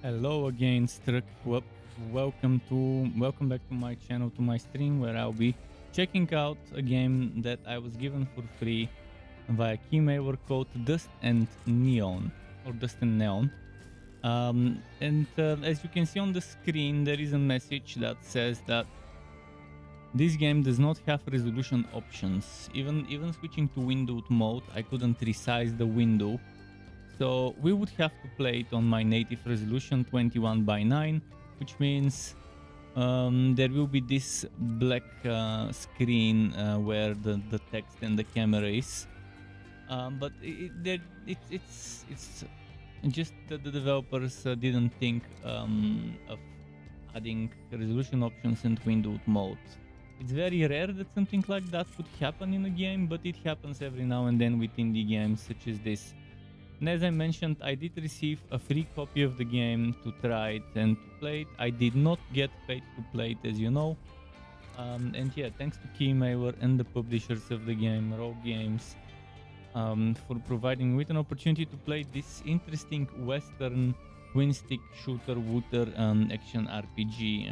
Hello again, Struck. Welcome back to my channel, to my stream, where I'll be checking out a game that I was given for free via keymailer code Dust and Neon, or Dust and Neon. As you can see on the screen, there is a message that says that this game does not have resolution options. Even switching to windowed mode, I couldn't resize the window. So we would have to play it on my native resolution 21:9, which means there will be this black screen where the text and the camera is. But it's just that the developers didn't think of adding resolution options and windowed mode. It's very rare that something like that could happen in a game, but it happens every now and then with indie games such as this. And as I mentioned, I did receive a free copy of the game to try it and to play it. I did not get paid to play it, as you know. And yeah, thanks to Keymailer and the publishers of the game, Rogue Games, for providing me with an opportunity to play this interesting Western twin-stick shooter-wooter action RPG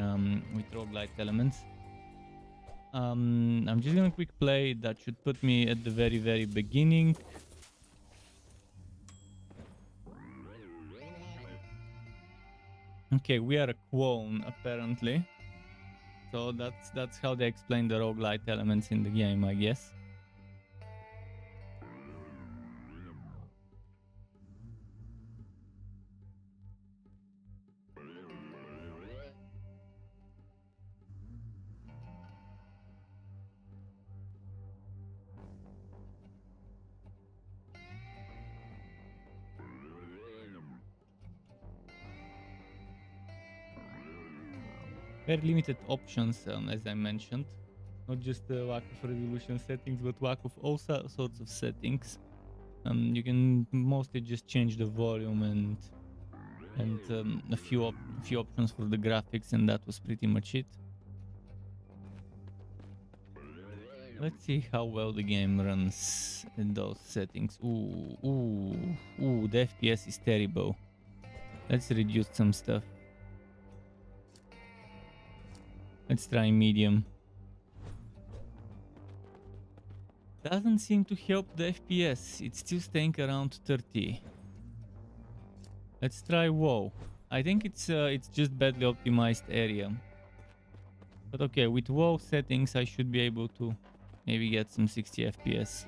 with roguelite elements. I'm just gonna quick play. That should put me at the very beginning. Okay, we are a clone apparently. So that's how they explain the roguelite elements in the game, I guess. Very limited options, as I mentioned. Not just the lack of resolution settings, but lack of all sorts of settings. You can mostly just change the volume and a few options for the graphics, and that was pretty much it. Let's see how well the game runs in those settings. Ooh, the FPS is terrible. Let's reduce some stuff. Let's try medium. Doesn't seem to help the FPS. It's still staying around 30. Let's try WoW. I think it's just badly optimized area. But okay, with WoW settings, I should be able to maybe get some 60 FPS.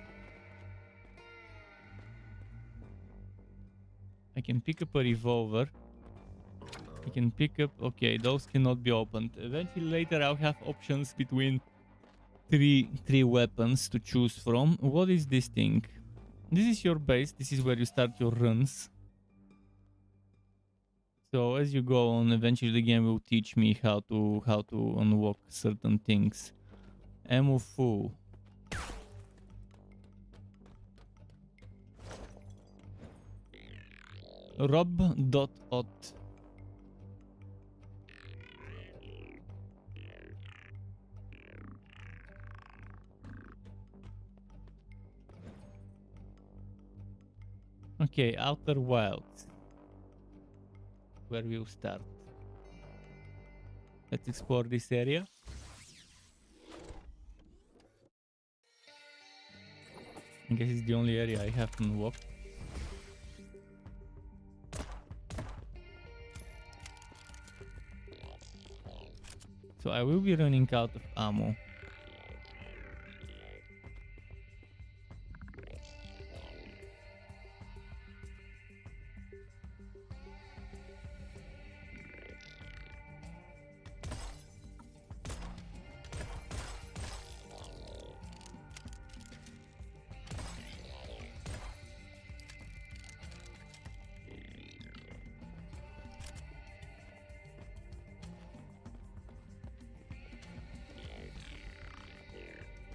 I can pick up a revolver. I can pick up... Okay, those cannot be opened. Eventually later I'll have options between three weapons to choose from. What is this thing? This is your base. This is where you start your runs. So as you go on, eventually the game will teach me how to unlock certain things. Ammo full. Rob.ot. Okay, Outer Wilds. Where we'll start. Let's explore this area. I guess it's the only area I have to unlock. So I will be running out of ammo.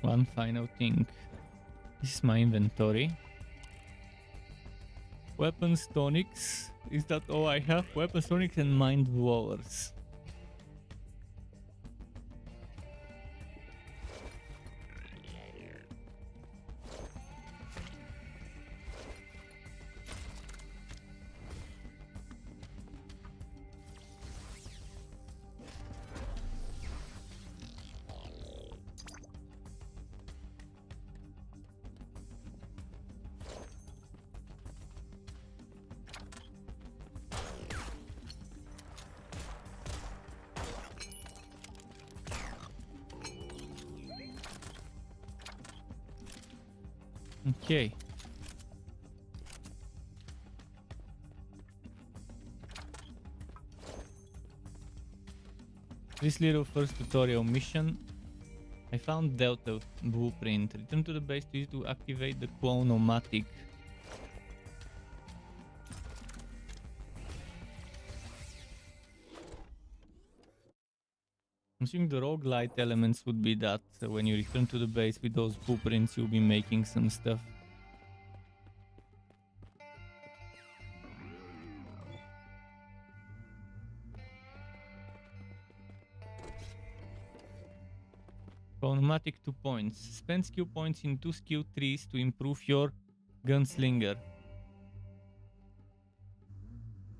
One final thing. This is my inventory. Weapons, tonics. Is that all I have? Weapons, tonics, and mind blowers. Okay. This little first tutorial mission. I found Delta blueprint. Return to the base to use to activate the Quonomatic. I'm assuming the roguelite elements would be that when you return to the base with those blueprints, you'll be making some stuff. Quonomatic 2 points. Spend skill points in 2 skill trees to improve your gunslinger.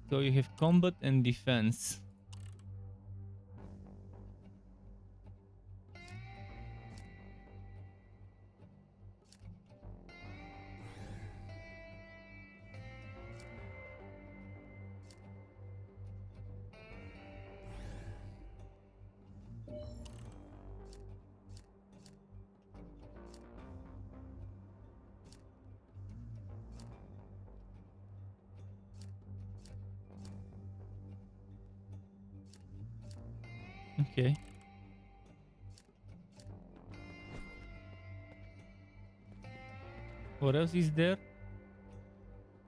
So you have combat and defense. Okay. What else is there?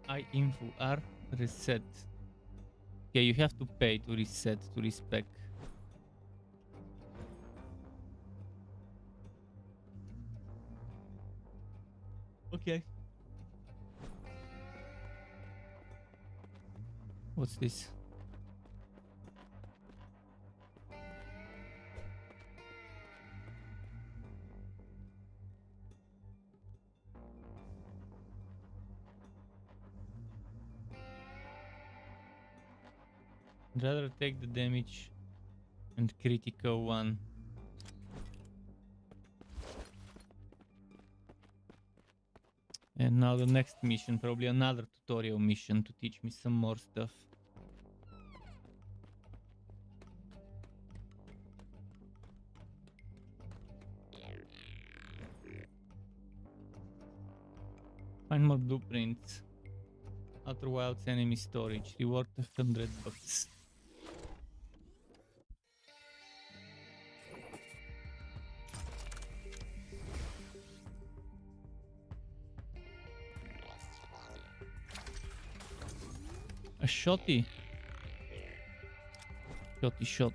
I info R reset. Okay, you have to pay to reset to respec. Okay. What's this? Rather take the damage and critical one. And now the next mission, probably another tutorial mission to teach me some more stuff. Find more blueprints. Outer Wilds enemy storage. Reward $100. A shotty. Shotty shot.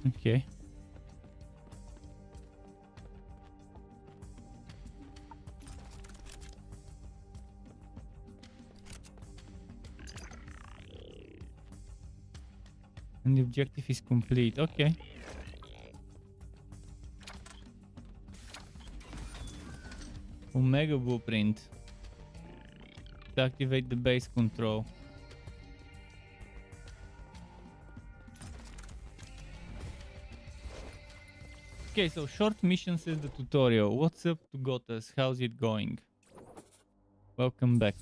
Okay. And the objective is complete. Okay. Omega blueprint. To activate the base control. Okay, so short missions is the tutorial. What's up to Gotas? How's it going? Welcome back.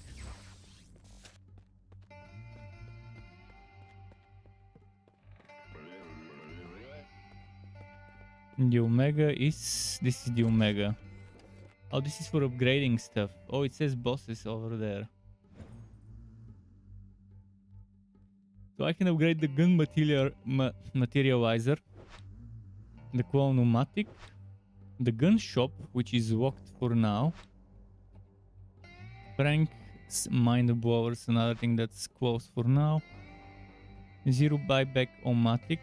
The Omega is... This is the Omega. Oh, this is for upgrading stuff. Oh, it says bosses over there. So I can upgrade the gun materializer, the claw pneumatic, the gun shop, which is locked for now. Frank's mind blowers, another thing that's closed for now. Zero buyback-o-matic.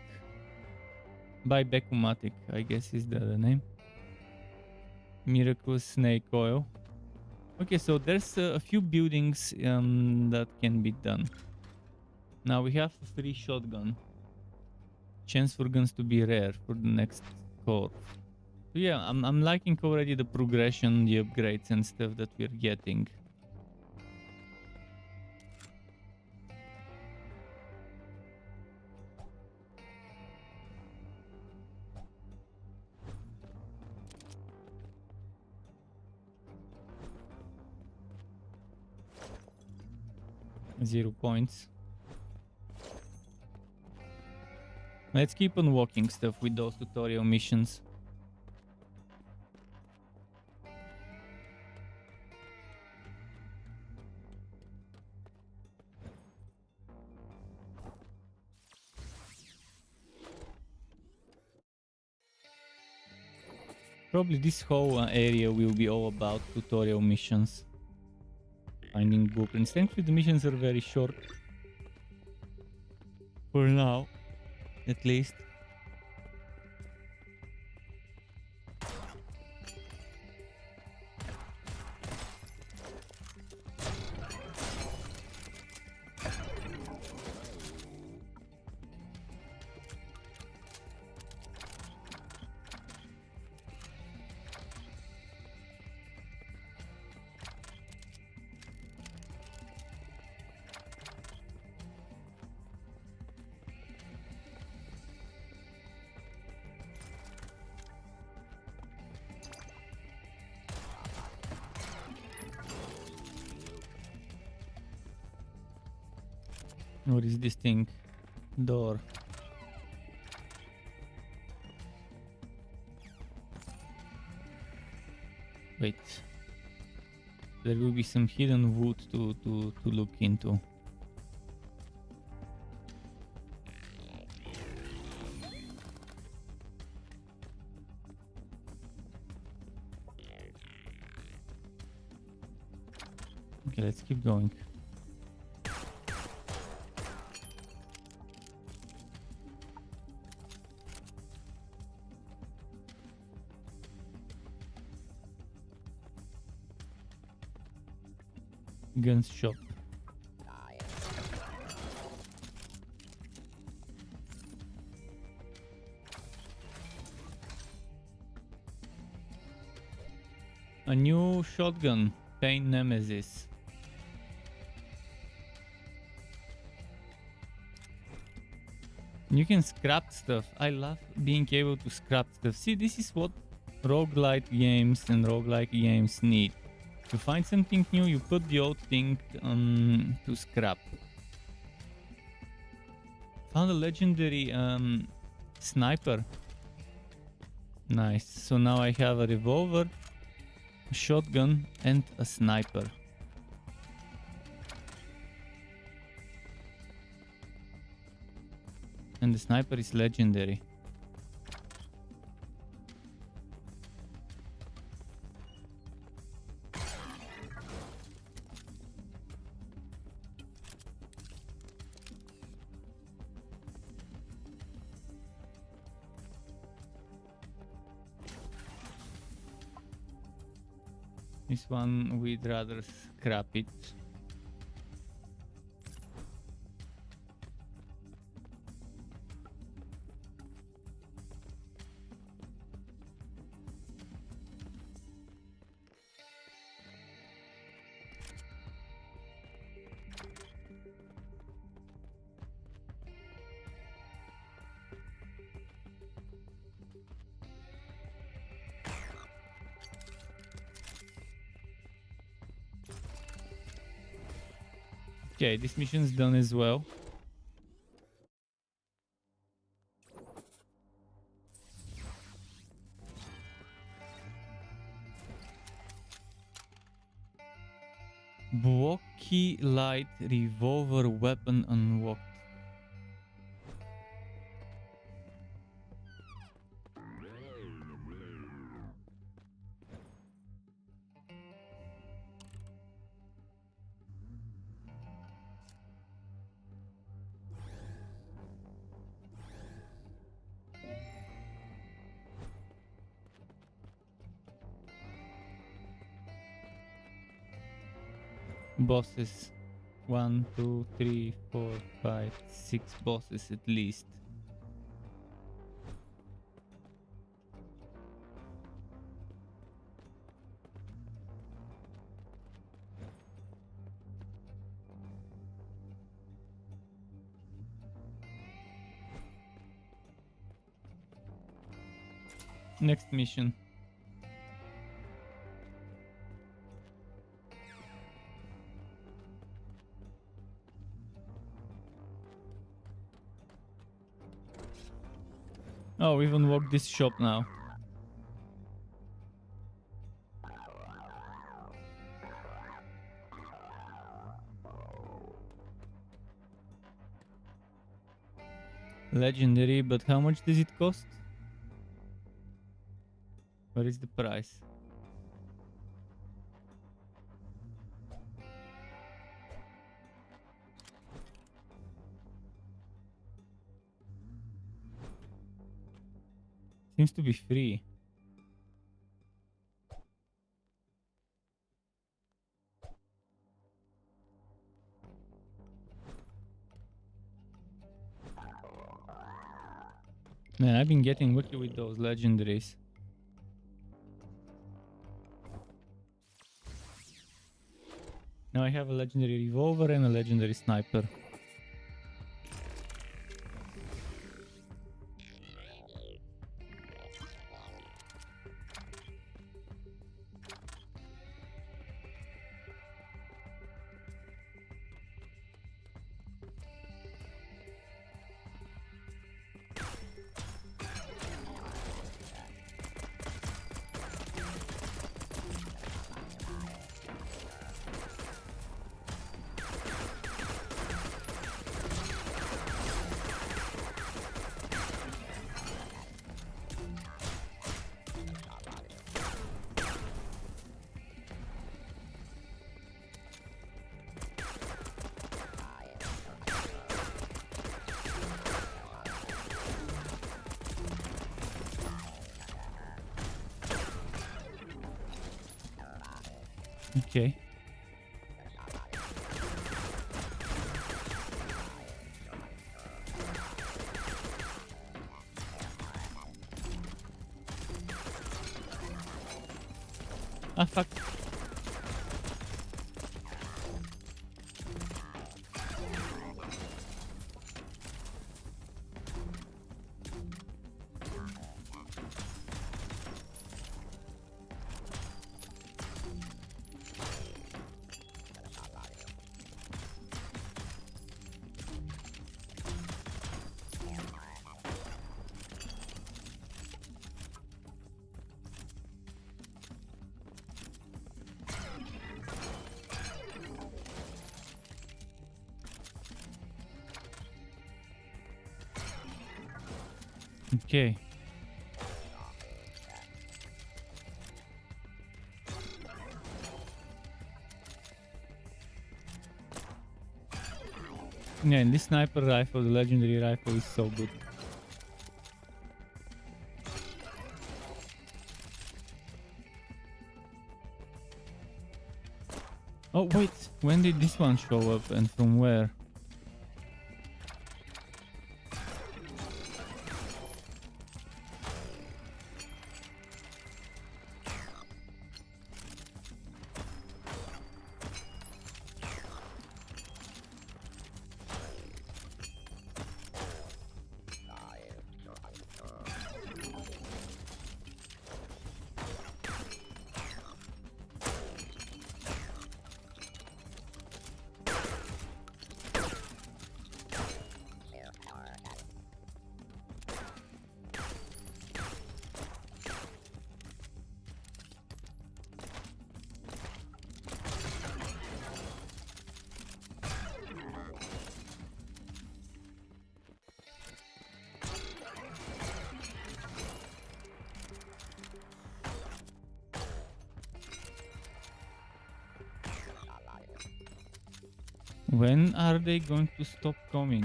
Buyback-o-matic, I guess is the name. Miracle snake oil. Okay, so there's a few buildings that can be done. Now we have a free shotgun. Chance for guns to be rare for the next core. So yeah, I'm liking already the progression, the upgrades and stuff that we're getting. Zero points. Let's keep on walking stuff with those tutorial missions. Probably this whole area will be all about tutorial missions. Finding blueprints. Thankfully the missions are very short. For now, at least. What is this thing? Door. Wait. There will be some hidden wood to look into. Okay, let's keep going. Guns shop. A new shotgun, Pain Nemesis. You can scrap stuff. I love being able to scrap stuff. See, this is what roguelite games and roguelike games need. You find something new, you put the old thing to scrap. Found a legendary sniper. Nice. So now I have a revolver, a shotgun, and a sniper. And the sniper is legendary. This one we'd rather scrap it. Okay, this mission's done as well. Blocky light revolver weapon unlocked. bosses. 1, 2, 3, 4, 5, 6 bosses at least. Next mission. Oh, we even walked this shop now. Legendary, but how much does it cost? What is the price? Seems to be free. Man, I've been getting lucky with those legendaries. Now I have a legendary revolver and a legendary sniper. Okay. Ah, fuck. Okay. Yeah, and this sniper rifle, the legendary rifle, is so good. Oh wait, when did this one show up and from where? When are they going to stop coming?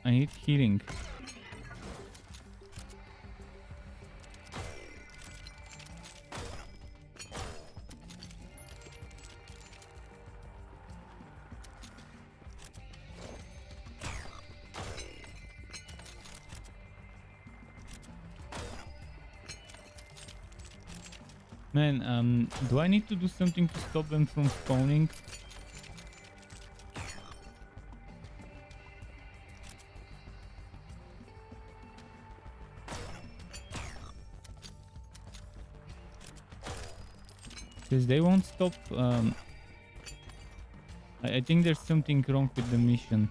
I need healing. Man, do I need to do something to stop them from spawning? Because they won't stop. I think there's something wrong with the mission.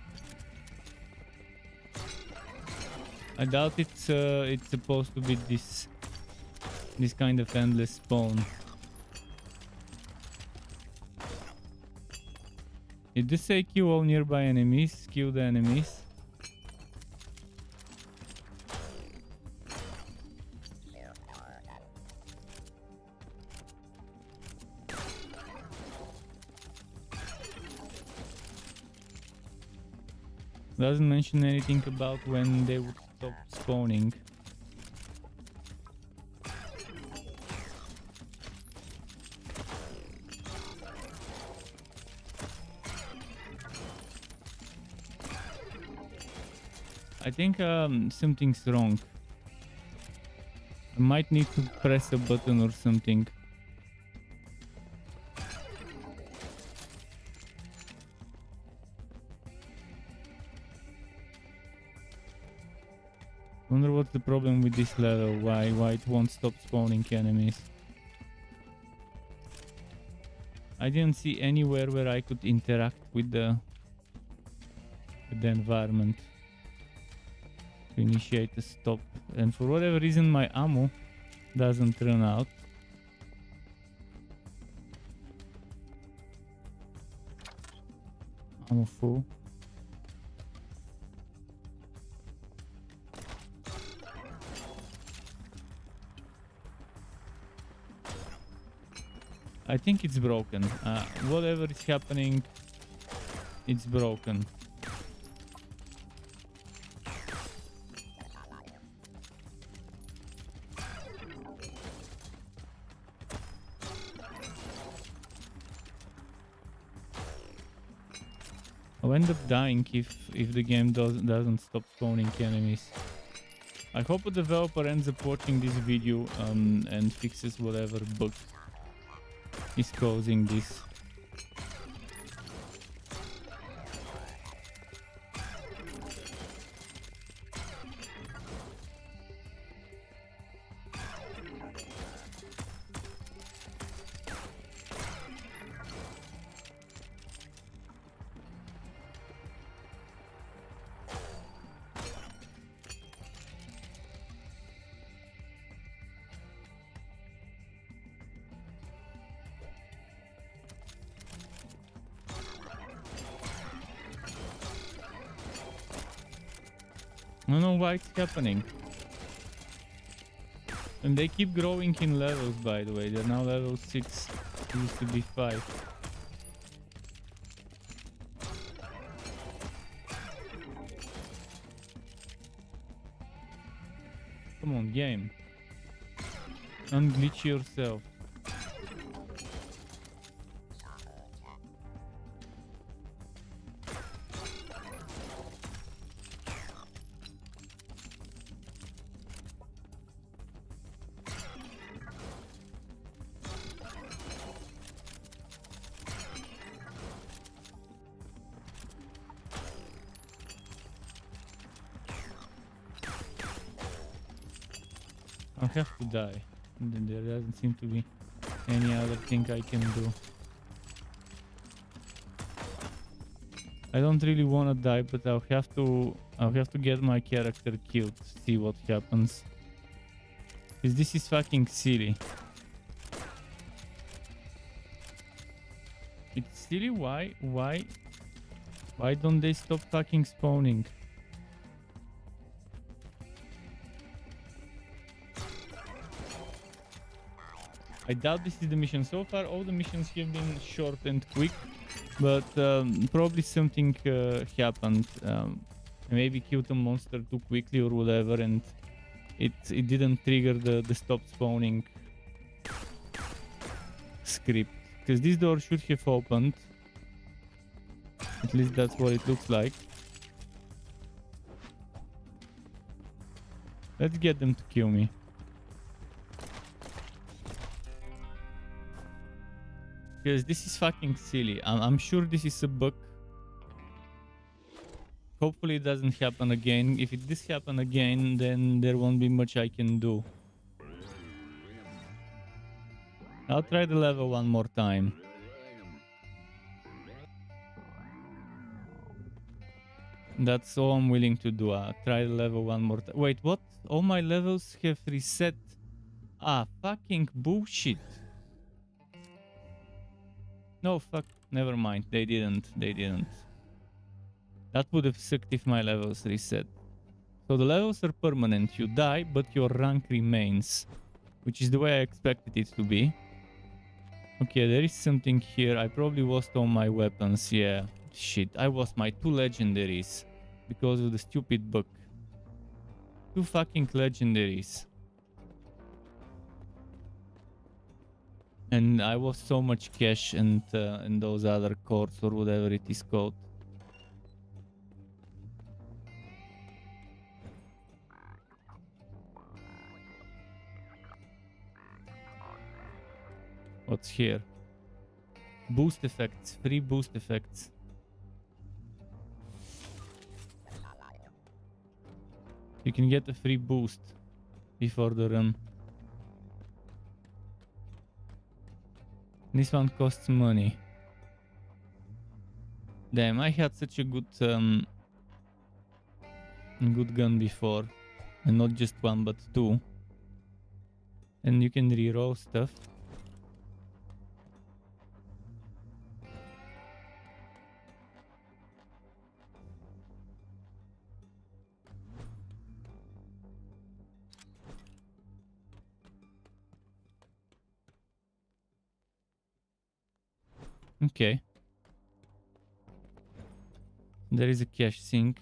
I doubt it's supposed to be this kind of endless spawn. It does say kill all nearby enemies, kill the enemies. Doesn't mention anything about when they would stop spawning. I think something's wrong. I might need to press a button or something. Wonder what's the problem with this level, why it won't stop spawning enemies. I didn't see anywhere where I could interact with the environment to initiate a stop, and for whatever reason my ammo doesn't run out. Ammo full. I think it's broken. Whatever is happening, it's broken. I'll end up dying if the game doesn't stop spawning enemies. I hope a developer ends up watching this video and fixes whatever bug is causing this. I don't know why it's happening. And they keep growing in levels, by the way. They're now level 6. It used to be 5. Come on, game. Unglitch yourself. I have to die. There doesn't seem to be any other thing I can do. I don't really want to die, but I'll have to get my character killed to see what happens. Because this is fucking silly. It's silly. Why don't they stop fucking spawning? I doubt this is the mission. So far, all the missions have been short and quick, but probably something happened. Maybe killed a monster too quickly or whatever, and it didn't trigger the stop spawning script. Because this door should have opened. At least that's what it looks like. Let's get them to kill me. Because this is fucking silly. I'm sure this is a bug. Hopefully it doesn't happen again. If it does happen again, then there won't be much I can do. I'll try the level one more time. That's all I'm willing to do. I'll try the level one more time. Wait, what? All my levels have reset. Ah, fucking bullshit. No, fuck. Never mind. They didn't. They didn't. That would have sucked if my levels reset. So the levels are permanent. You die, but your rank remains. Which is the way I expected it to be. Okay, there is something here. I probably lost all my weapons. Yeah. Shit, I lost my 2 legendaries. Because of the stupid bug. 2 fucking legendaries. And I lost so much cash and those other cords or whatever it is called. What's here? Boost effects. Free boost effects. You can get a free boost before the run. This one costs money. Damn, I had such a good gun before. And not just one, but 2. And you can reroll stuff. Okay. There is a cash sink.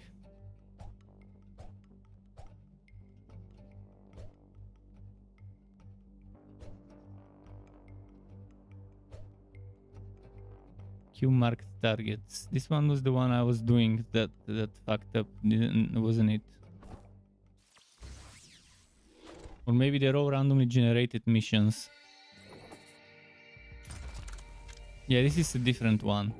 Q marked targets. This one was the one I was doing that fucked up, wasn't it? Or maybe they're all randomly generated missions. Yeah, this is a different one.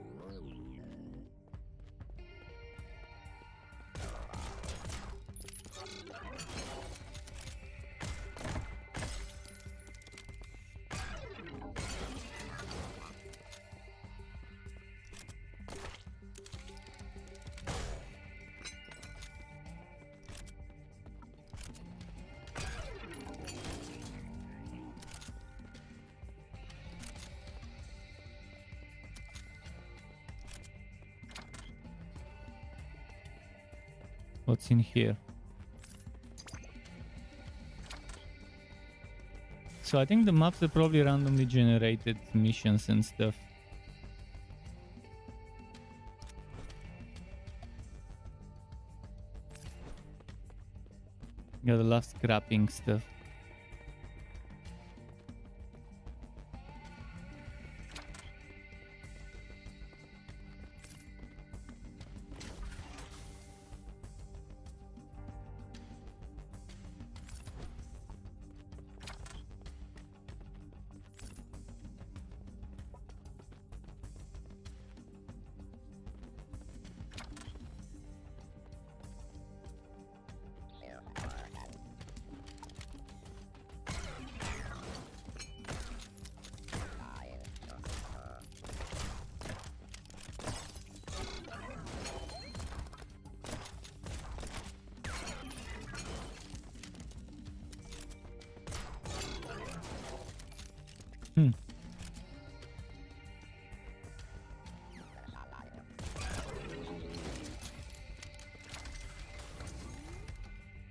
What's in here? So I think the maps are probably randomly generated missions and stuff. Gotta love scrapping stuff.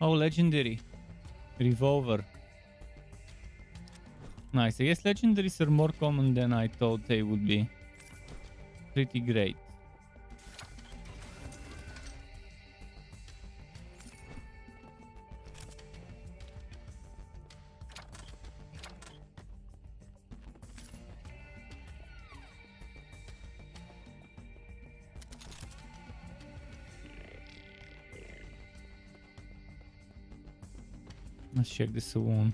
Oh, legendary. Revolver. Nice. I guess legendaries are more common than I thought they would be. Pretty great. Let's check the saloon.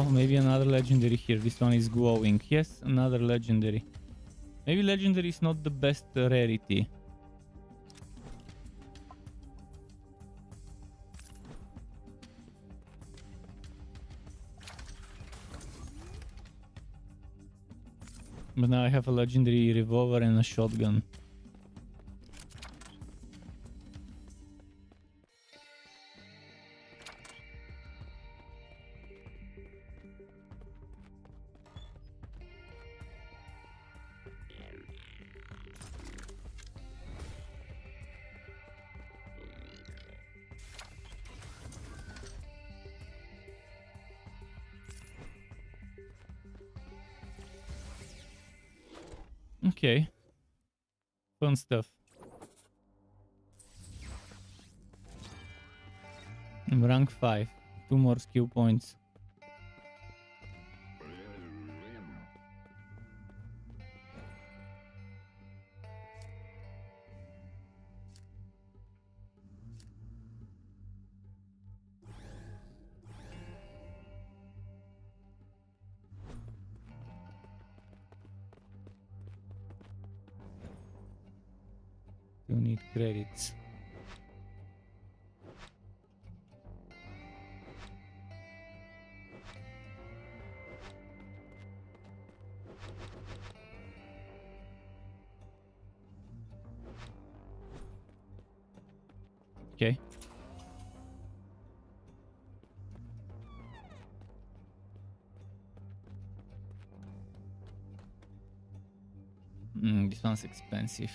Oh, maybe another legendary here. This one is glowing. Yes, another legendary. Maybe legendary is not the best rarity. But now I have a legendary revolver and a shotgun. Okay. Fun stuff. I'm rank 5. 2 more skill points. You need credits. Okay. This one's expensive.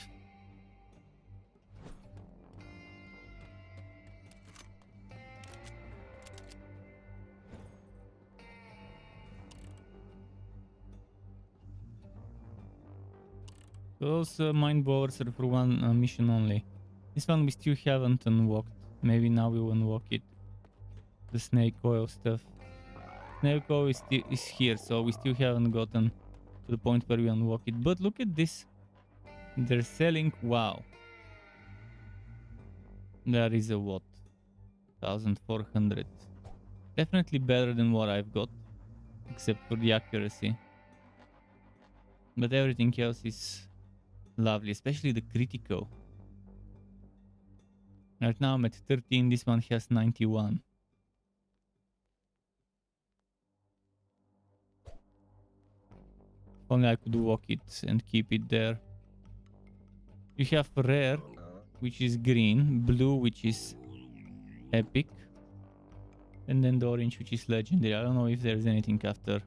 Those mind blowers are for one mission only. This one we still haven't unlocked. Maybe now we'll unlock it. The snake oil stuff. Snake oil is here, so we still haven't gotten to the point where we unlock it. But look at this. They're selling. Wow. That is a what? 1400. Definitely better than what I've got. Except for the accuracy. But everything else is lovely, especially the critical. Right now I'm at 13, this one has 91. Only I could walk it and keep it there. You have rare, which is green, blue, which is epic, and then the orange, which is legendary. I don't know if there's anything after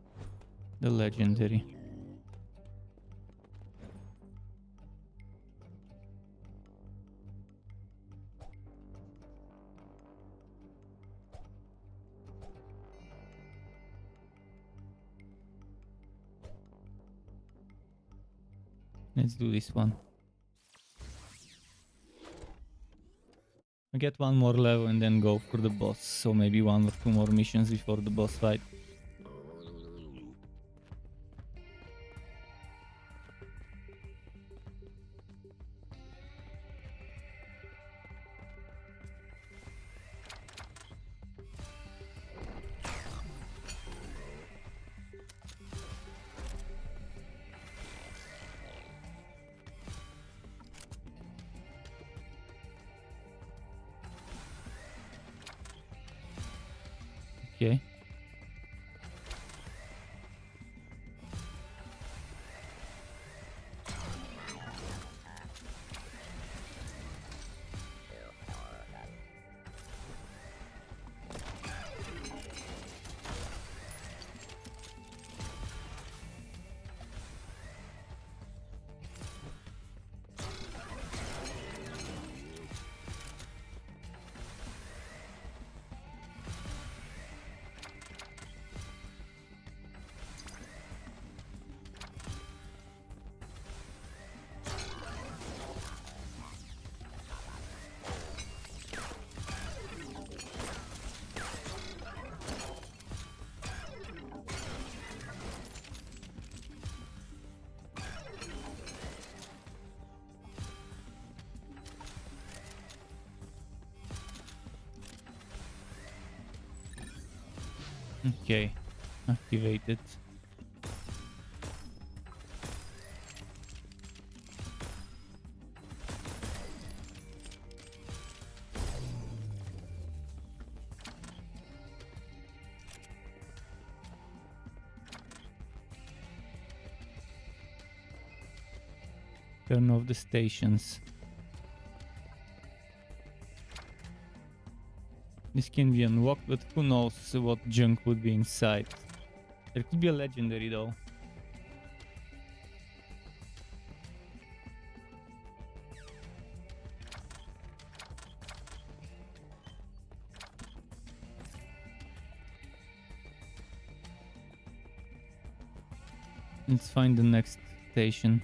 the legendary. Let's do this one. I get one more level and then go for the boss. So maybe 1 or 2 more missions before the boss fight. Okay. Okay. activated. Turn off the stations. This can be unlocked, but who knows what junk would be inside. There could be a legendary though. Let's find the next station.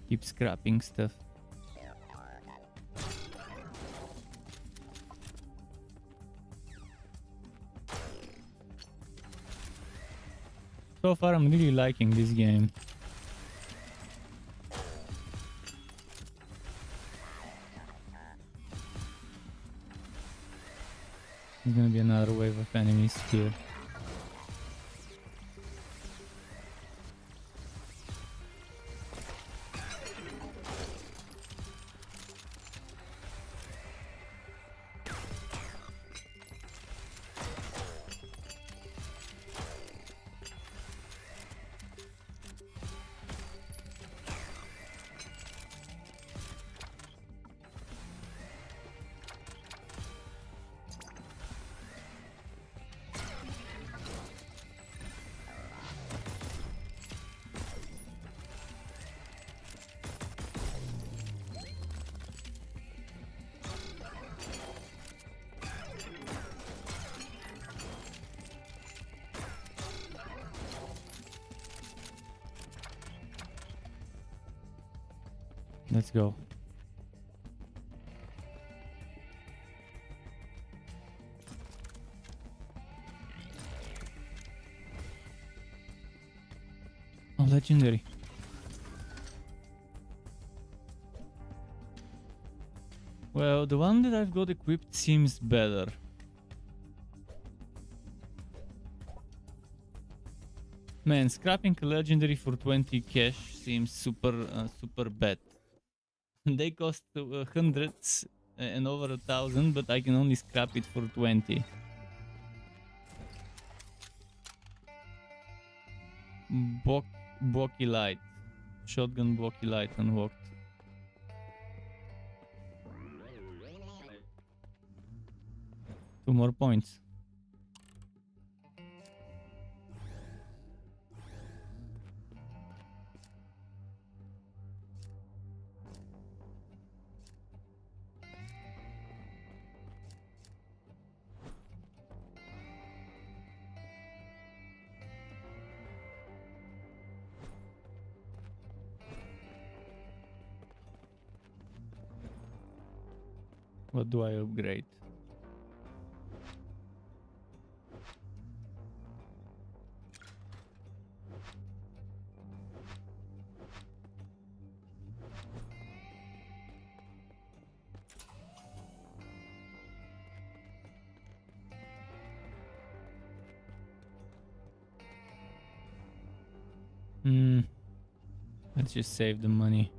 Keep scrapping stuff. So far I'm really liking this game. There's gonna be another wave of enemies here. Let's go. Oh, legendary. Well, the one that I've got equipped seems better. Man, scrapping a legendary for 20 cash seems super bad. They cost hundreds and over 1,000, but I can only scrap it for 20. Roguelite. Shotgun Roguelite unlocked. Two more points. What do I upgrade? Let's just save the money.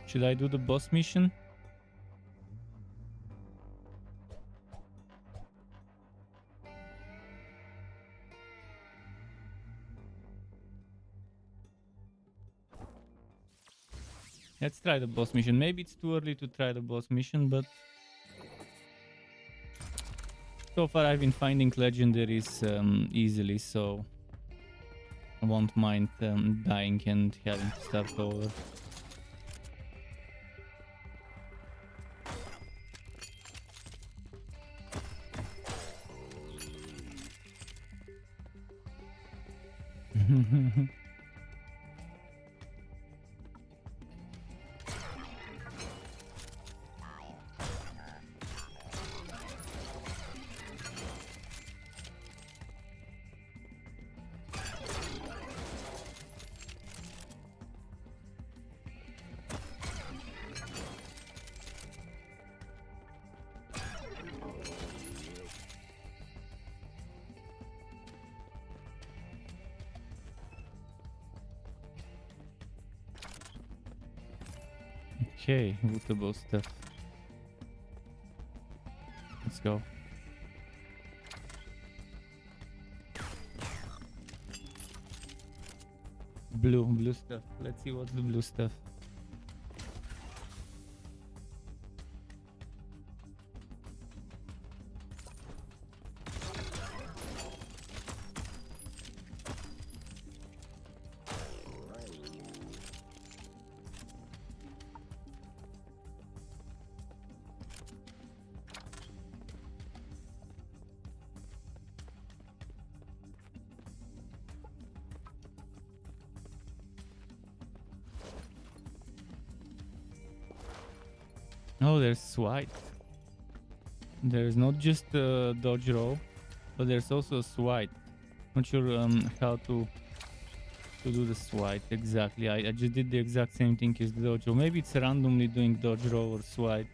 Should I do the boss mission? Let's try the boss mission. Maybe it's too early to try the boss mission, but so far I've been finding legendaries easily, so I won't mind dying and having to start over. Okay, lootable stuff. Let's go. Blue stuff. Let's see what's the blue stuff. Oh, there's swipe. There's not just a dodge roll, but there's also a swipe. Not sure how to do the swipe exactly. I just did the exact same thing as the dodge roll. Maybe it's randomly doing dodge roll or swipe.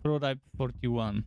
Prototype 41.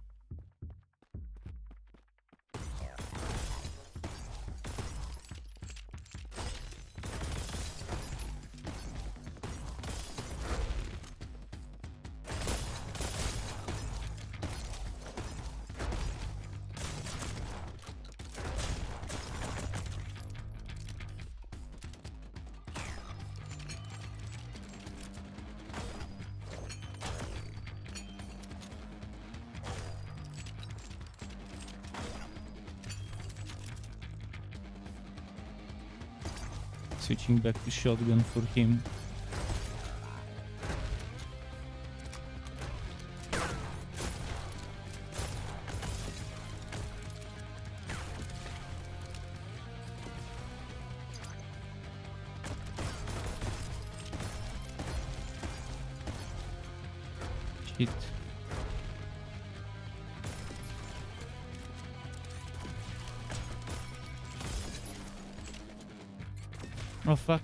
Switching back to shotgun for him. Shit. Oh fuck.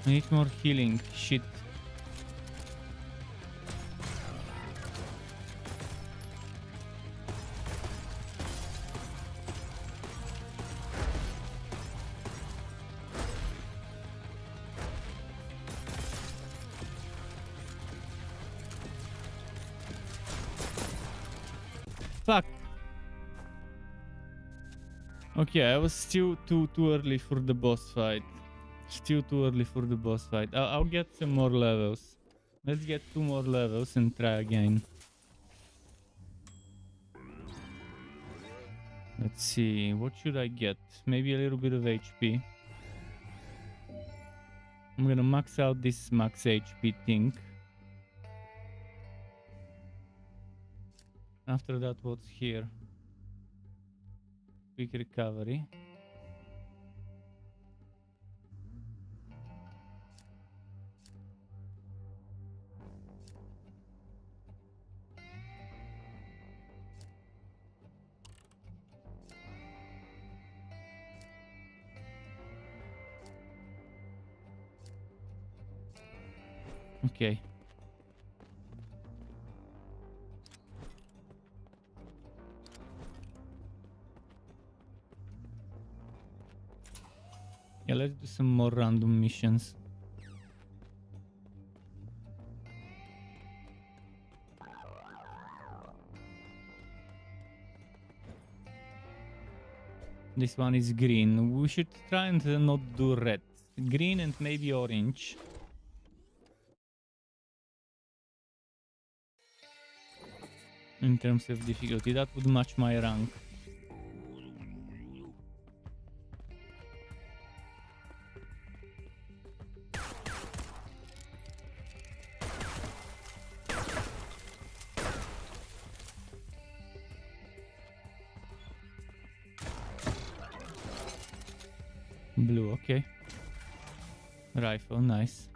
I need more healing. Shit. Fuck. Okay, I was still too early for the boss fight. Still too early for the boss fight. I'll get some more levels. Let's get 2 more levels and try again. Let's see, what should I get? Maybe a little bit of HP. I'm gonna max out this max HP thing. After that, what's here? Quick recovery. Okay. Yeah, let's do some more random missions. This one is green. We should try and not do red. Green and maybe orange. In terms of difficulty, that would match my rank. Blue, okay. Rifle, nice.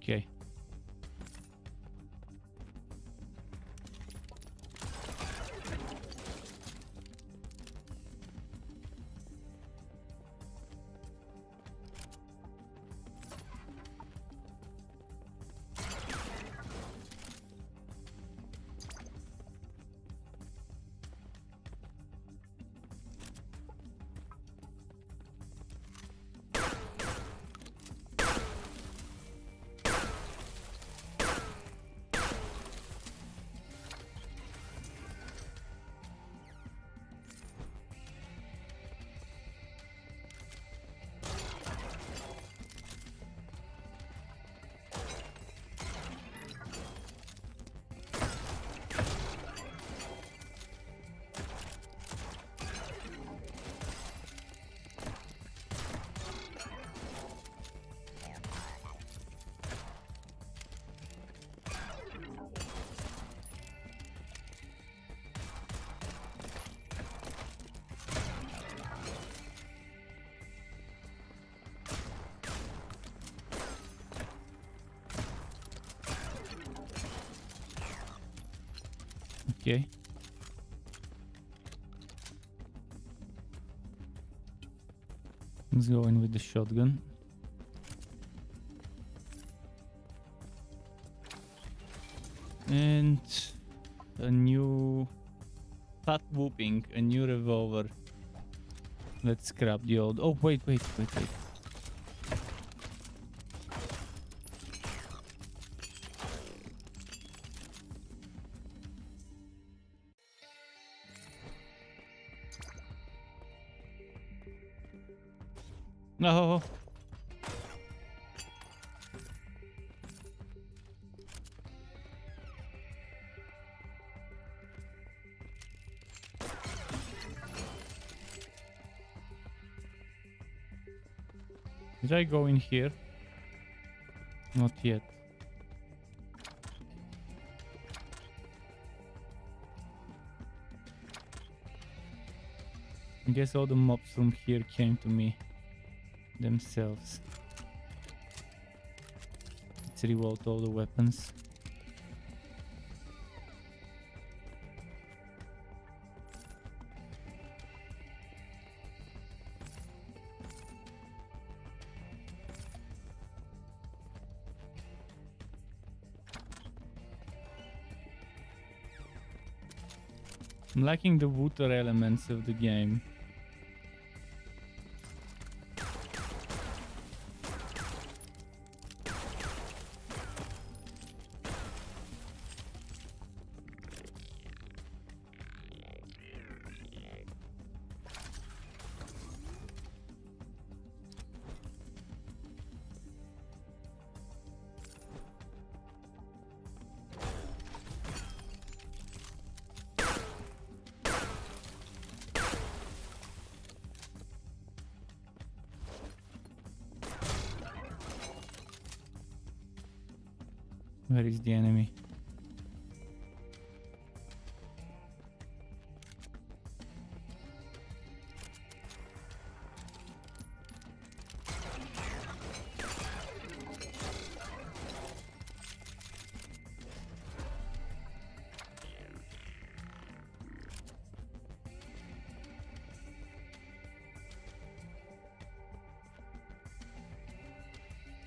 Okay. Okay. Let's go in with the shotgun. And a new fat whooping, a new revolver. Let's scrap the old. Oh, wait. No. Did I go in here? Not yet. I guess all the mobs from here came to me themselves. Let's reload all the weapons. I'm liking the water elements of the game. Where is the enemy?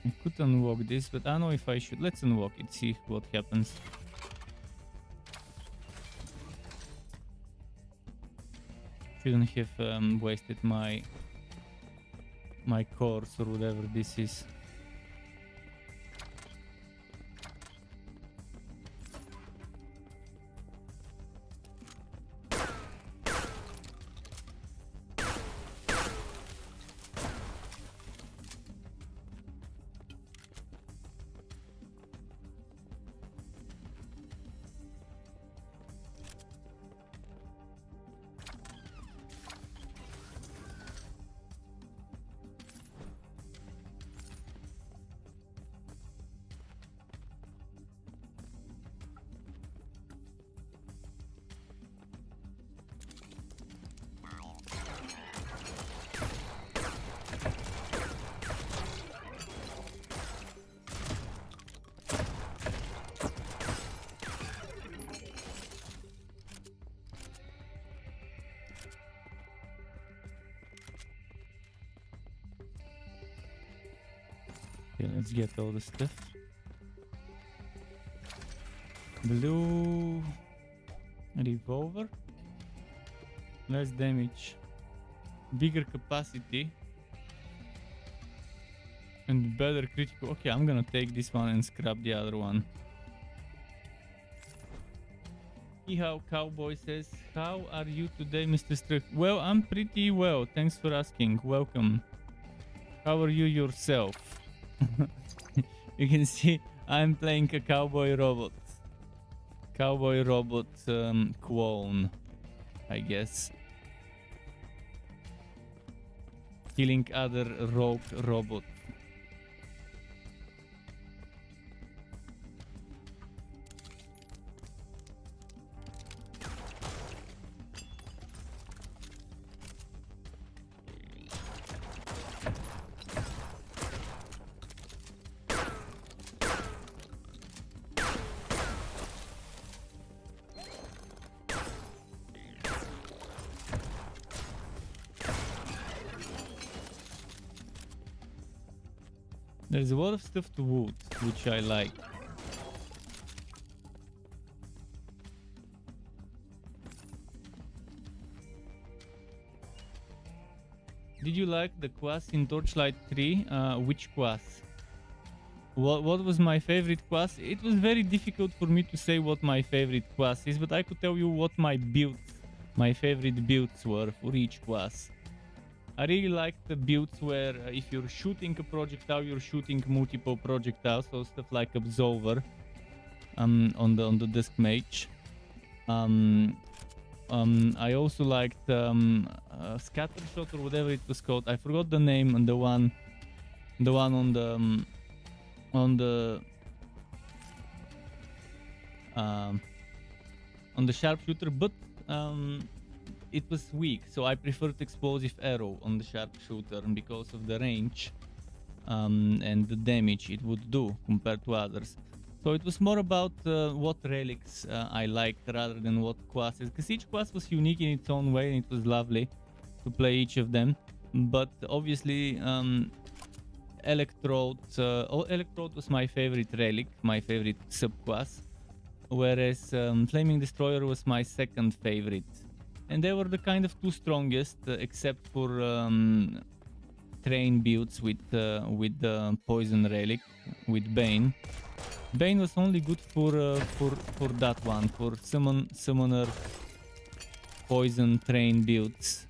I could unlock this, but I don't know if I should. Let's unlock it, see what happens. Shouldn't have wasted my course or whatever this is. Okay, let's get all the stuff. Blue revolver. Less damage. Bigger capacity. And better critical. Okay, I'm gonna take this one and scrap the other one. How Cowboy says, how are you today, Mr. Struck? Well, I'm pretty well. Thanks for asking. Welcome. How are you yourself? You can see I'm playing a cowboy robot. Cowboy robot clone, I guess. Killing other rogue robots. There's a lot of stuff to wood, which I like. Did you like the quest in Torchlight 3? Which quest? What was my favorite quest? It was very difficult for me to say what my favorite quest is, but I could tell you what my favorite builds were for each quest. I really like the builds where if you're shooting a projectile, you're shooting multiple projectiles, so stuff like Absolver on the Dusk Mage. I also liked Scattershot or whatever it was called. I forgot the name, and the one on the sharpshooter, but it was weak, so I preferred Explosive Arrow on the sharpshooter because of the range and the damage it would do compared to others. So it was more about what relics I liked rather than what classes, because each class was unique in its own way and it was lovely to play each of them. But obviously Electrode was my favorite relic, my favorite subclass, whereas Flaming Destroyer was my second favorite. And they were the kind of two strongest, except for train builds with Poison Relic, with Bane. Bane was only good for that one, for Summoner Poison Train builds.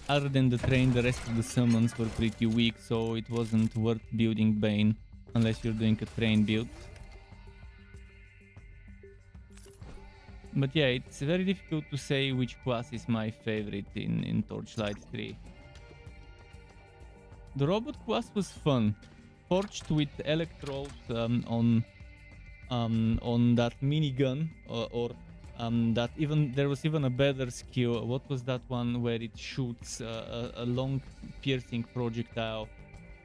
Other than the train, the rest of the summons were pretty weak, so it wasn't worth building Bane unless you're doing a train build. But yeah, it's very difficult to say which class is my favorite in Torchlight 3. The robot class was fun. Forged with Electrode on that minigun, or that even there was even a better skill. What was that one where it shoots a long piercing projectile?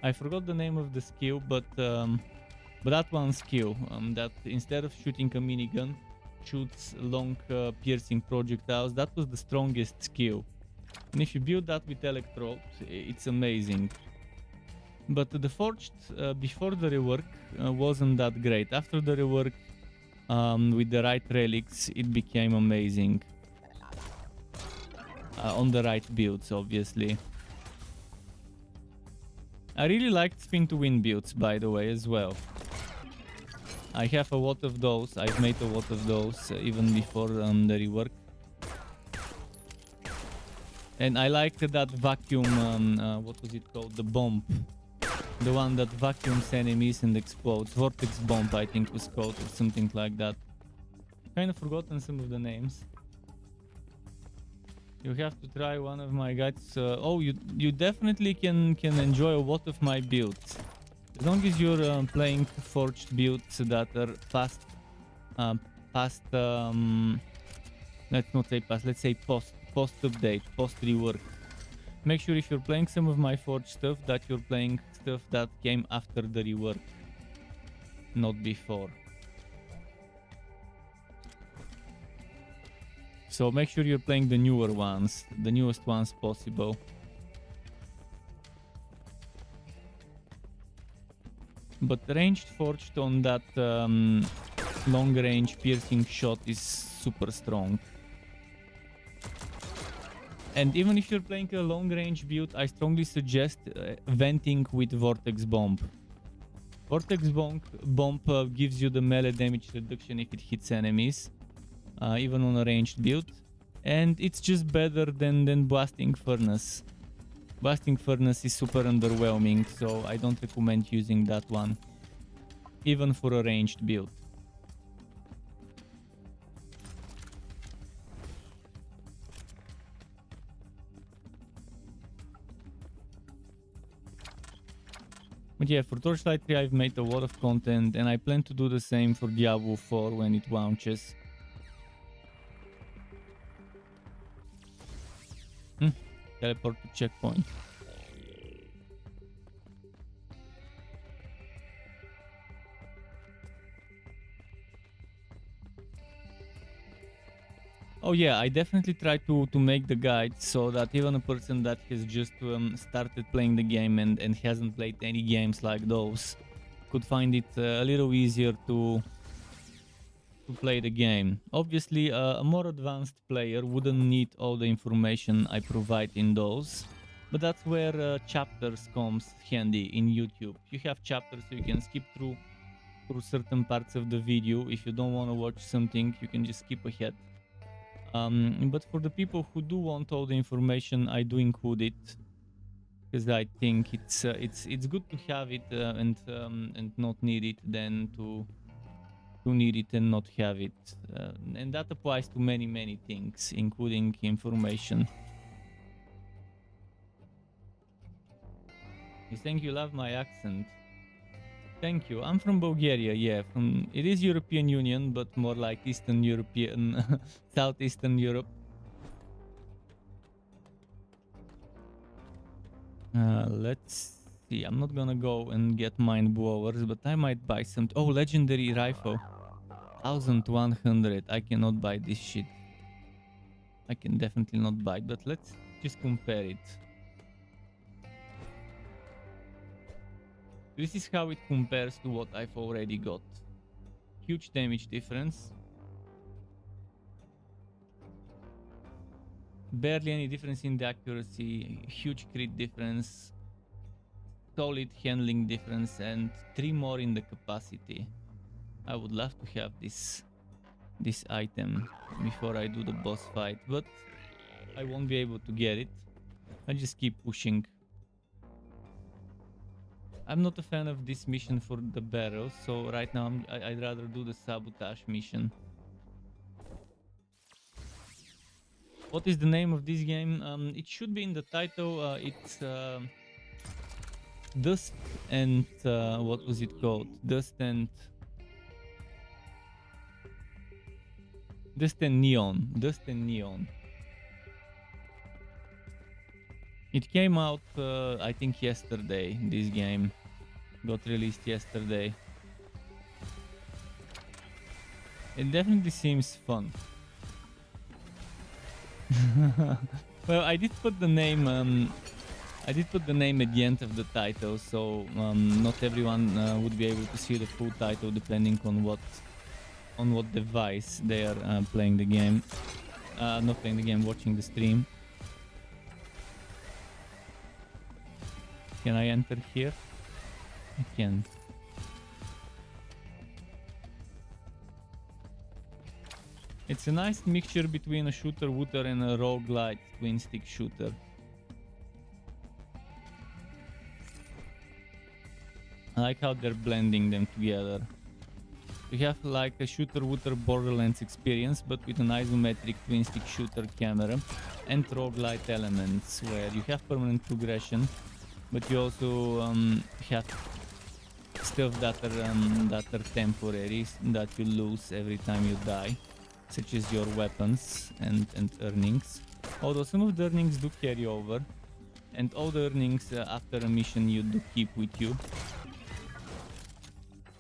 I forgot the name of the skill, but that one skill that instead of shooting a minigun, shoots long piercing projectiles. That was the strongest skill, and if you build that with Electrode, it's amazing. But the forged before the rework wasn't that great. After the rework, with the right relics, it became amazing. on the right builds, obviously. I really liked spin to win builds, by the way, as well. I have a lot of those. I've made a lot of those even before the rework. And I like that vacuum, what was it called? The bomb. The one that vacuums enemies and explodes. Vortex bomb, I think was called, or something like that. Kind of forgotten some of the names. You have to try one of my guides. Oh, you definitely can enjoy a lot of my builds. As long as you're playing forged builds that are past, let's not say past, let's say post update, post rework. Make sure if you're playing some of my forged stuff that you're playing stuff that came after the rework, not before. So make sure you're playing the newer ones, the newest ones possible. But ranged forged on that long range piercing shot is super strong. And even if you're playing a long range build, I strongly suggest venting with Vortex Bomb. Vortex Bomb gives you the melee damage reduction if it hits enemies, even on a ranged build. And it's just better than Blasting Furnace. Blasting Furnace is super underwhelming, so I don't recommend using that one, even for a ranged build. But yeah, for Torchlight 3 I've made a lot of content, and I plan to do the same for Diablo 4 when it launches. Teleport to checkpoint. Oh yeah, I definitely try to make the guide so that even a person that has just started playing the game and hasn't played any games like those could find it a little easier to play the game. Obviously, a more advanced player wouldn't need all the information I provide in those, but that's where chapters comes handy in YouTube. You have chapters so you can skip through certain parts of the video. If you don't want to watch something, you can just skip ahead. But for the people who do want all the information, I do include it because I think it's good to have it and not need it than to need it and not have it, and that applies to many things, including information. You think you love my accent? Thank you. I'm from Bulgaria. Yeah, it is European Union, but more like Eastern European, Southeastern Europe. Let's see. I'm not gonna go and get mind blowers, but I might buy some. Oh, legendary rifle. 1100. I cannot buy this shit. I can definitely not buy it, but let's just compare it. This is how it compares to what I've already got. Huge damage difference. Barely any difference in the accuracy. Huge crit difference. Solid handling difference, and 3 more in the capacity. I would love to have this item before I do the boss fight, but I won't be able to get it. I just keep pushing. I'm not a fan of this mission for the barrel, so right now I'd rather do the sabotage mission. What is the name of this game? It should be in the title. It's Dust and what was it called? Dust and Neon. Dust and Neon. It came out, I think, yesterday. This game got released yesterday. It definitely seems fun. Well, I did put the name. I did put the name at the end of the title, so not everyone would be able to see the full title depending on what device they are playing the game. Not playing the game, watching the stream. Can I enter here? I can. It's a nice mixture between a shooter-wooter and a roguelite twin-stick shooter. I like how they're blending them together. You have like a shooter-wooter Borderlands experience, but with an isometric twin-stick shooter camera and roguelite elements, where you have permanent progression, but you also have stuff that are temporary, that you lose every time you die, such as your weapons and earnings. Although some of the earnings do carry over, and all the earnings after a mission you do keep with you.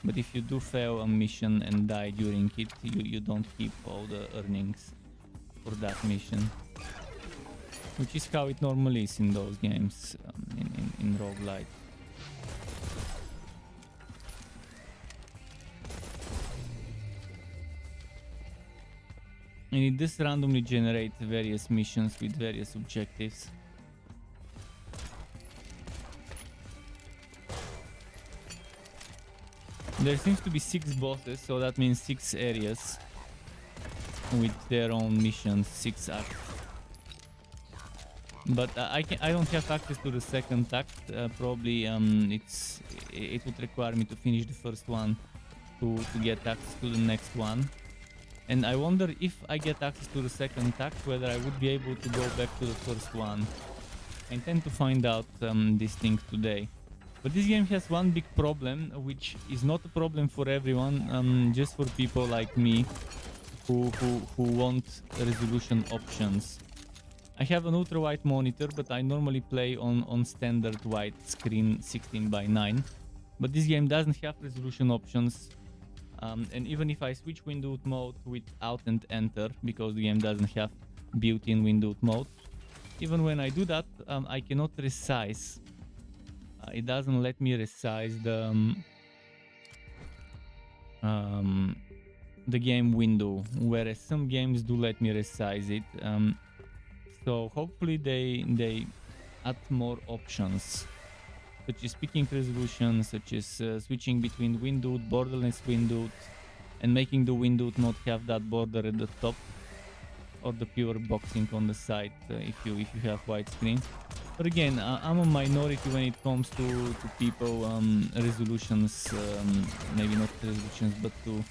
But if you do fail a mission and die during it, you don't keep all the earnings for that mission. Which is how it normally is in those games, in Roguelite. And it does randomly generate various missions with various objectives. There seems to be 6 bosses, so that means 6 areas with their own missions, 6 acts. But I don't have access to the second act. Probably it would require me to finish the first one to get access to the next one. And I wonder if I get access to the second act, whether I would be able to go back to the first one. I intend to find out this thing today. But this game has one big problem, which is not a problem for everyone, just for people like me who want resolution options. I have an ultra wide monitor, but I normally play on standard wide screen 16:9. But this game doesn't have resolution options. And even if I switch windowed mode with Alt and Enter, because the game doesn't have built-in windowed mode, even when I do that, I cannot resize. It doesn't let me resize the game window, whereas some games do let me resize it. So hopefully they add more options, such as picking resolution, such as switching between windowed, borderless windowed, and making the windowed not have that border at the top, or the pure boxing on the side if you have widescreen. But again, I'm a minority when it comes to people resolutions, maybe not resolutions, but to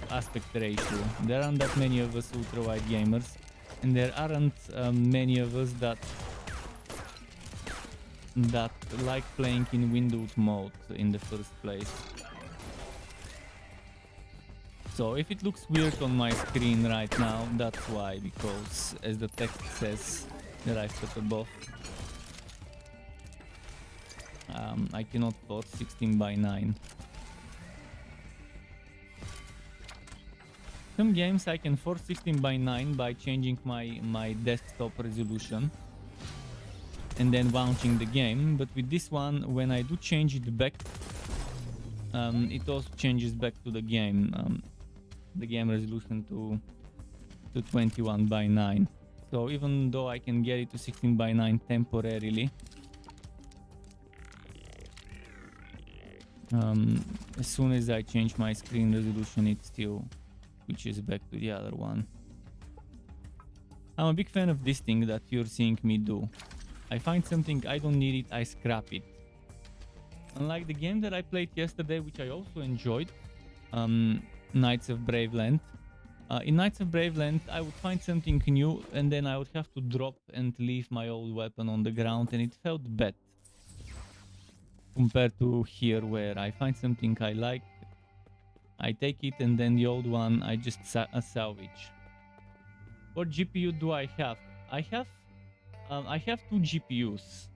aspect ratio. There aren't that many of us ultra wide gamers, and there aren't many of us that like playing in windowed mode in the first place. So if it looks weird on my screen right now, that's why, because as the text says that I've put above, I cannot force 16:9. Some games I can force 16:9 by changing my desktop resolution and then launching the game, but with this one, when I do change it back, it also changes back to the game resolution to 21:9. So even though I can get it to 16:9 temporarily, as soon as I change my screen resolution, it still switches back to the other one. I'm a big fan of this thing that you're seeing me do. I find something, I don't need it, I scrap it. Unlike the game that I played yesterday, which I also enjoyed, Knights of Braveland. In Knights of Braveland, I would find something new and then I would have to drop and leave my old weapon on the ground, and it felt bad. Compared to here, where I find something I like, I take it, and then the old one I just salvage. What GPU do I have? I have 2 GPUs.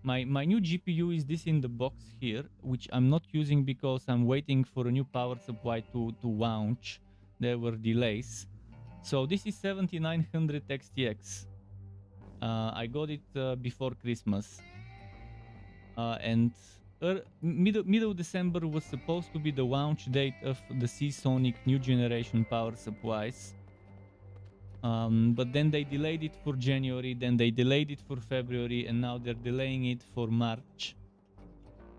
My new GPU is this in the box here, which I'm not using because I'm waiting for a new power supply to launch. There were delays. So this is 7900 XTX. I got it before Christmas. And middle December was supposed to be the launch date of the Seasonic new generation power supplies. But then they delayed it for January, then they delayed it for February, and now they're delaying it for March.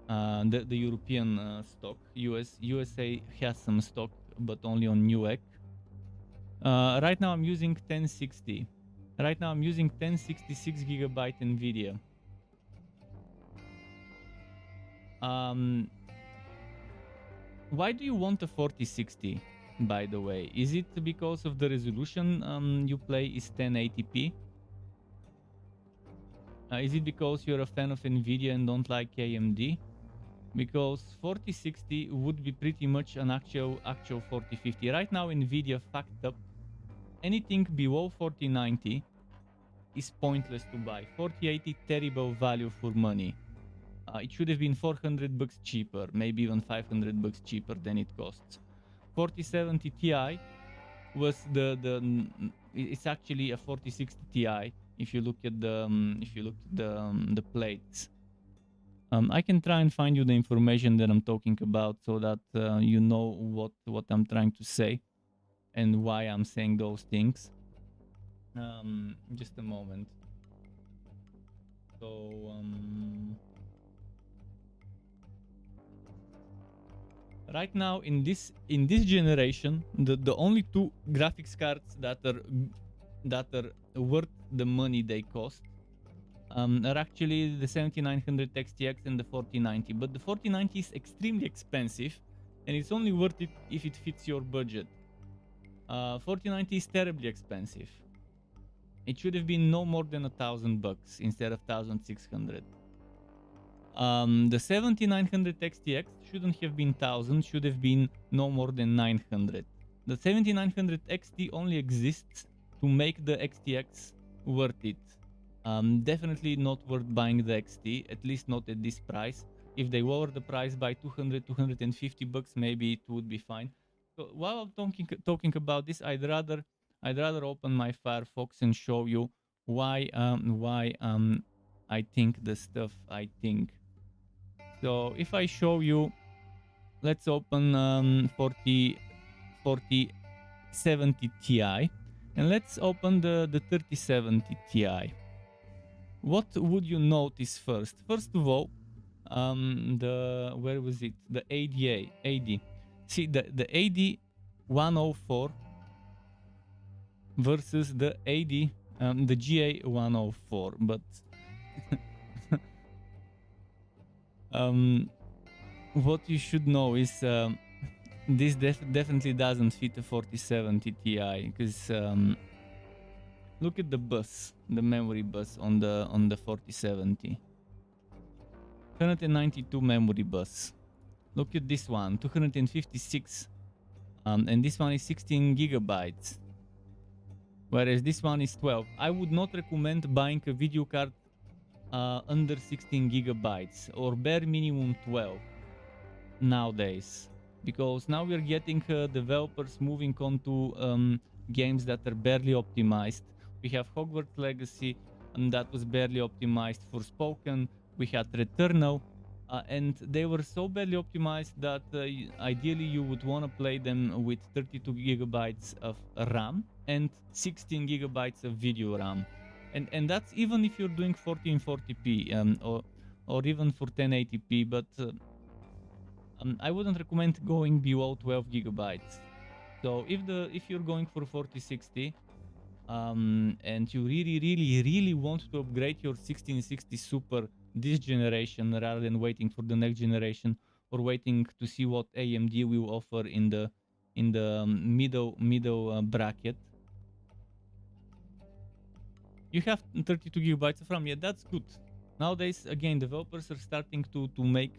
the European stock. USA has some stock, but only on Newegg. Right now I'm using 1060. Right now I'm using 1066 gigabyte NVIDIA. Why do you want a 4060, by the way? Is it because of the resolution you play is 1080p? Is it because you're a fan of NVIDIA and don't like AMD? Because 4060 would be pretty much an actual 4050. Right now NVIDIA fucked up. Anything below 4090 is pointless to buy. 4080 terrible value for money. It should have been 400 bucks cheaper, maybe even 500 bucks cheaper than it costs. 4070 Ti was it's actually a 4060 Ti if you look at the plates. I can try and find you the information that I'm talking about so that you know what I'm trying to say and why I'm saying those things. Just a moment. So right now in this generation, the only two graphics cards that are worth the money they cost are actually the 7900 XTX and the 4090. But the 4090 is extremely expensive, and it's only worth it if it fits your budget. 4090 is terribly expensive. It should have been no more than $1,000 instead of 1,600. The 7900 XTX shouldn't have been 1,000, should have been no more than 900. The 7900 XT only exists to make the XTX worth it. Definitely not worth buying the XT, at least not at this price. If they lower the price by 250 bucks, maybe it would be fine. So while I'm talking about this, I'd rather open my Firefox and show you why I think the stuff I think. So if I show you, let's open 4070 Ti, and let's open the 3070 Ti. What would you notice first? First of all, where was it? The AD. See the AD 104 versus the AD the GA 104, but what you should know is this definitely doesn't fit a 4070 Ti, because look at the bus, the memory bus on the 4070. 192 memory bus. Look at this one, 256, and this one is 16 gigabytes, whereas this one is 12. I would not recommend buying a video card under 16 gigabytes, or bare minimum 12 nowadays, because now we're getting developers moving on to games that are barely optimized. We have Hogwarts Legacy, and that was barely optimized for Spoken. We had Returnal, and they were so badly optimized that ideally you would want to play them with 32 gigabytes of RAM and 16 gigabytes of video RAM. And that's even if you're doing 1440p or even for 1080p, but I wouldn't recommend going below 12 gigabytes. So if you're going for 4060 and you really want to upgrade your 1660 Super this generation rather than waiting for the next generation or waiting to see what AMD will offer in the middle bracket, you have 32 gigabytes of RAM. Yeah, that's good. Nowadays, again, developers are starting to make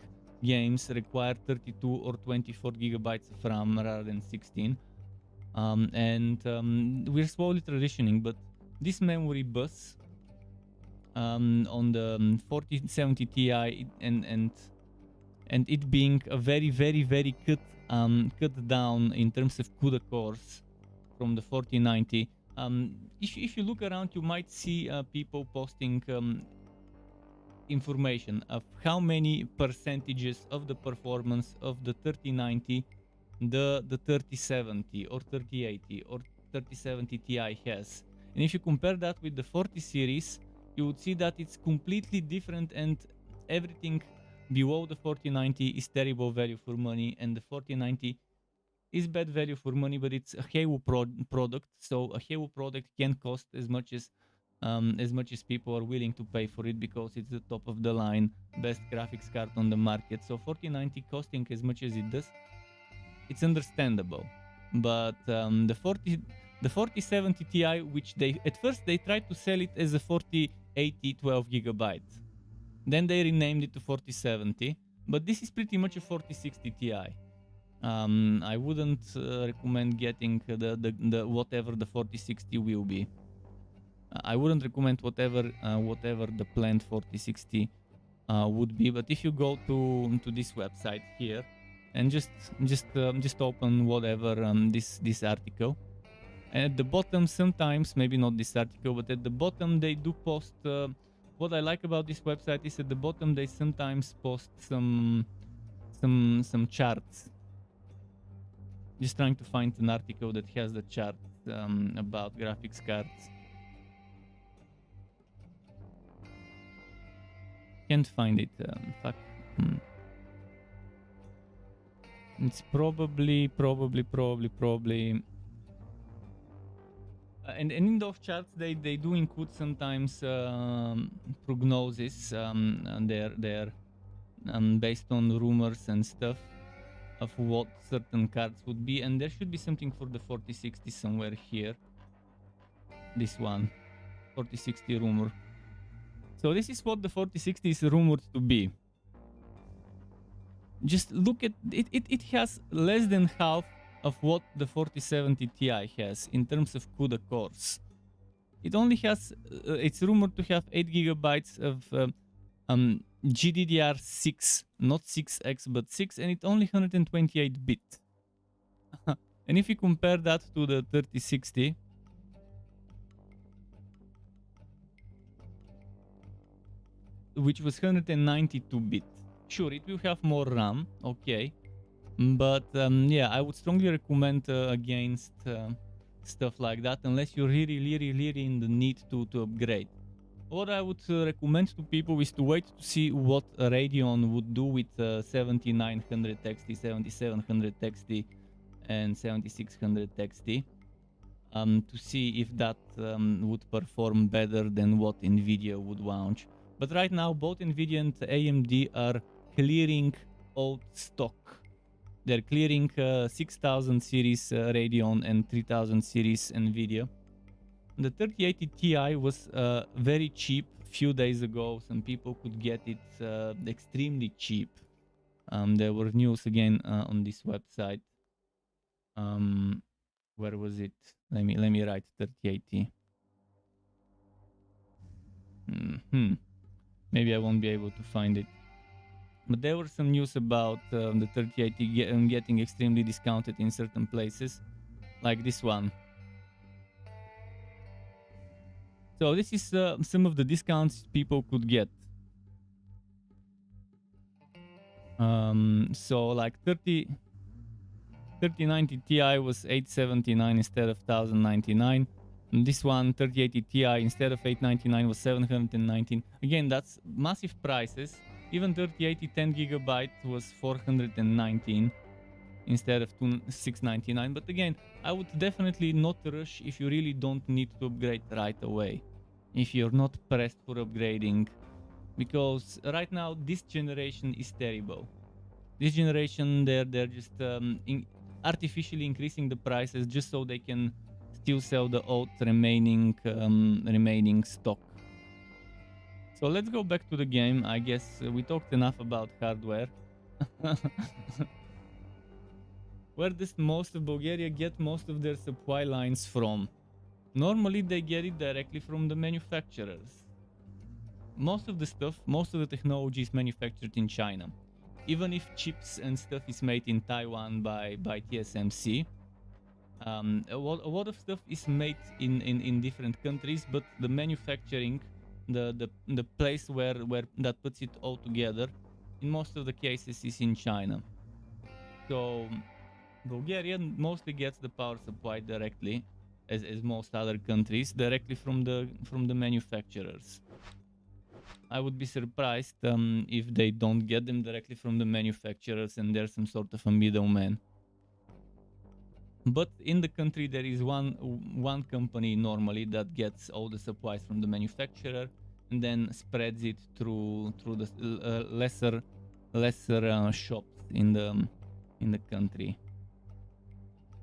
games require 32 or 24 gigabytes of RAM rather than 16. We're slowly transitioning, but this memory bus on the 4070 Ti and it being a very cut down in terms of CUDA cores from the 4090. If you look around, you might see people posting information of how many percentages of the performance of the 3090 the 3070 or 3080 or 3070 Ti has. And if you compare that with the 40 series, you would see that it's completely different, and everything below the 4090 is terrible value for money, and the 4090 is bad value for money, but it's a Halo product, so a Halo product can cost as much as people are willing to pay for it, because it's the top of the line best graphics card on the market. So 4090 costing as much as it does, it's understandable. But the 4070 Ti, which they at first they tried to sell it as a 4080 12 gigabytes, then they renamed it to 4070, but this is pretty much a 4060 Ti. I wouldn't recommend getting the whatever the 4060 will be. I wouldn't recommend whatever the planned 4060 would be. But if you go to this website here and just open whatever this article, and at the bottom, sometimes maybe not this article, but at the bottom they do post. What I like about this website is at the bottom they sometimes post some charts. Just trying to find an article that has the chart about graphics cards. Can't find it. Fuck. It's probably. And in those charts, they do include sometimes prognosis. They're based on rumors and stuff of what certain cards would be, and there should be something for the 4060 somewhere here. This one, 4060 rumor. So this is what the 4060 is rumored to be. Just look at it. It has less than half of what the 4070 Ti has in terms of CUDA cores. It only has, it's rumored to have 8 gigabytes of GDDR6, not 6X, but 6, and it's only 128-bit. And if you compare that to the 3060, which was 192-bit, sure, it will have more RAM, okay, but yeah, I would strongly recommend against stuff like that, unless you're really in the need to upgrade. What I would recommend to people is to wait to see what Radeon would do with 7900 XT, 7700 XT, and 7600 XT, to see if that would perform better than what Nvidia would launch. But right now, both Nvidia and AMD are clearing old stock. They're clearing 6000 series Radeon and 3000 series Nvidia. The 3080 Ti was very cheap few days ago. Some people could get it extremely cheap. There were news again on this website. Where was it? Let me write 3080. Maybe I won't be able to find it. But there were some news about the 3080 getting extremely discounted in certain places, like this one. So this is some of the discounts people could get. So like 3090 Ti was 879 instead of 1099. And this one, 3080 Ti, instead of 899 was 719. Again, that's massive prices. Even 3080 10 gigabyte was 419 instead of 699. But again, I would definitely not rush if you really don't need to upgrade right away. If you're not pressed for upgrading, because right now this generation is terrible. This generation, they're just artificially increasing the prices just so they can still sell the old remaining stock. So let's go back to the game. I guess we talked enough about hardware. Where does most of Bulgaria get most of their supply lines from? Normally they get it directly from the manufacturers. Most of the stuff, most of the technology is manufactured in China. Even if chips and stuff is made in Taiwan by TSMC, a lot of stuff is made in different countries, but the manufacturing, the place where that puts it all together, in most of the cases is in China. So Bulgaria mostly gets the power supply directly, as most other countries, directly from the manufacturers. I would be surprised if they don't get them directly from the manufacturers and there's some sort of a middleman. But in the country there is one company normally that gets all the supplies from the manufacturer and then spreads it through the lesser shops in the country.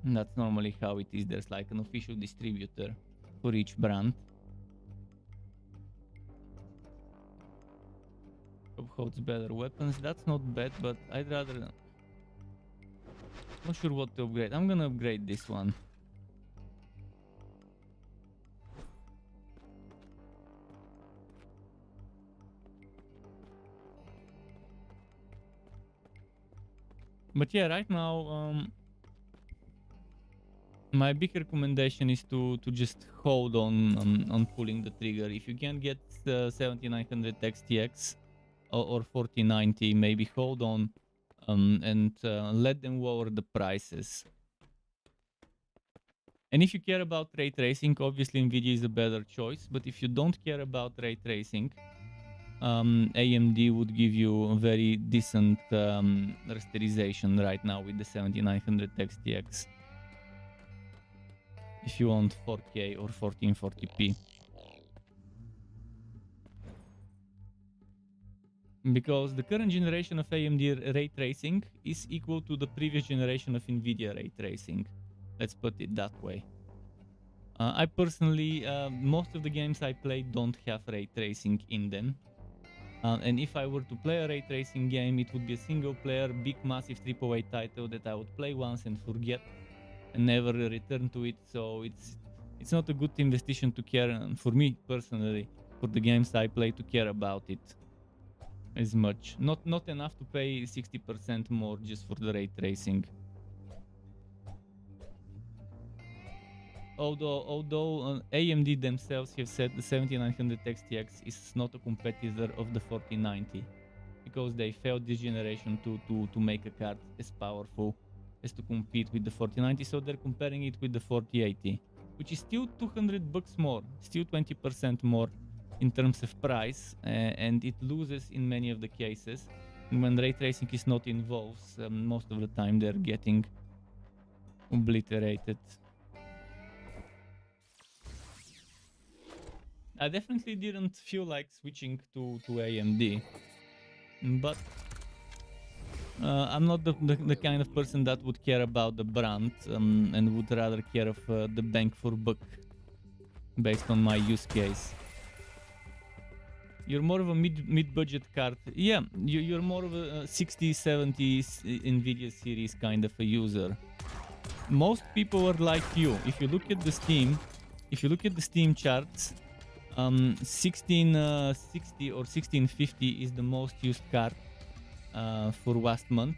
And that's normally how it is. There's like an official distributor for each brand. Holds better weapons. That's not bad, but I'd rather. Not sure what to upgrade. I'm gonna upgrade this one. But yeah, right now, my big recommendation is to just hold on pulling the trigger. If you can get 7900 XTX or 4090, maybe hold on and let them lower the prices. And if you care about ray tracing, obviously Nvidia is a better choice. But if you don't care about ray tracing, AMD would give you a very decent rasterization right now with the 7900 XTX. If you want 4K or 1440p. Because the current generation of AMD ray tracing is equal to the previous generation of Nvidia ray tracing. Let's put it that way. I personally, most of the games I play don't have ray tracing in them. And if I were to play a ray tracing game, it would be a single player, big, massive AAA title that I would play once and forget and never return to it. So it's not a good investition to care, for me personally, for the games I play, to care about it as much. Not enough to pay 60% more just for the ray tracing. Although AMD themselves have said the 7900 XTX is not a competitor of the 4090 because they failed this generation to make a card as powerful as to compete with the 4090, so they're comparing it with the 4080, which is still $200 more, still 20% more in terms of price, and it loses in many of the cases. And when ray tracing is not involved, most of the time they're getting obliterated. I definitely didn't feel like switching to AMD, but I'm not the kind of person that would care about the brand and would rather care of the bang for buck based on my use case. You're more of a mid-budget card. Yeah, you're more of a 60, 70 Nvidia series kind of a user. Most people are like you. If you look at the Steam charts, 1660 or 1650 is the most used card for last month,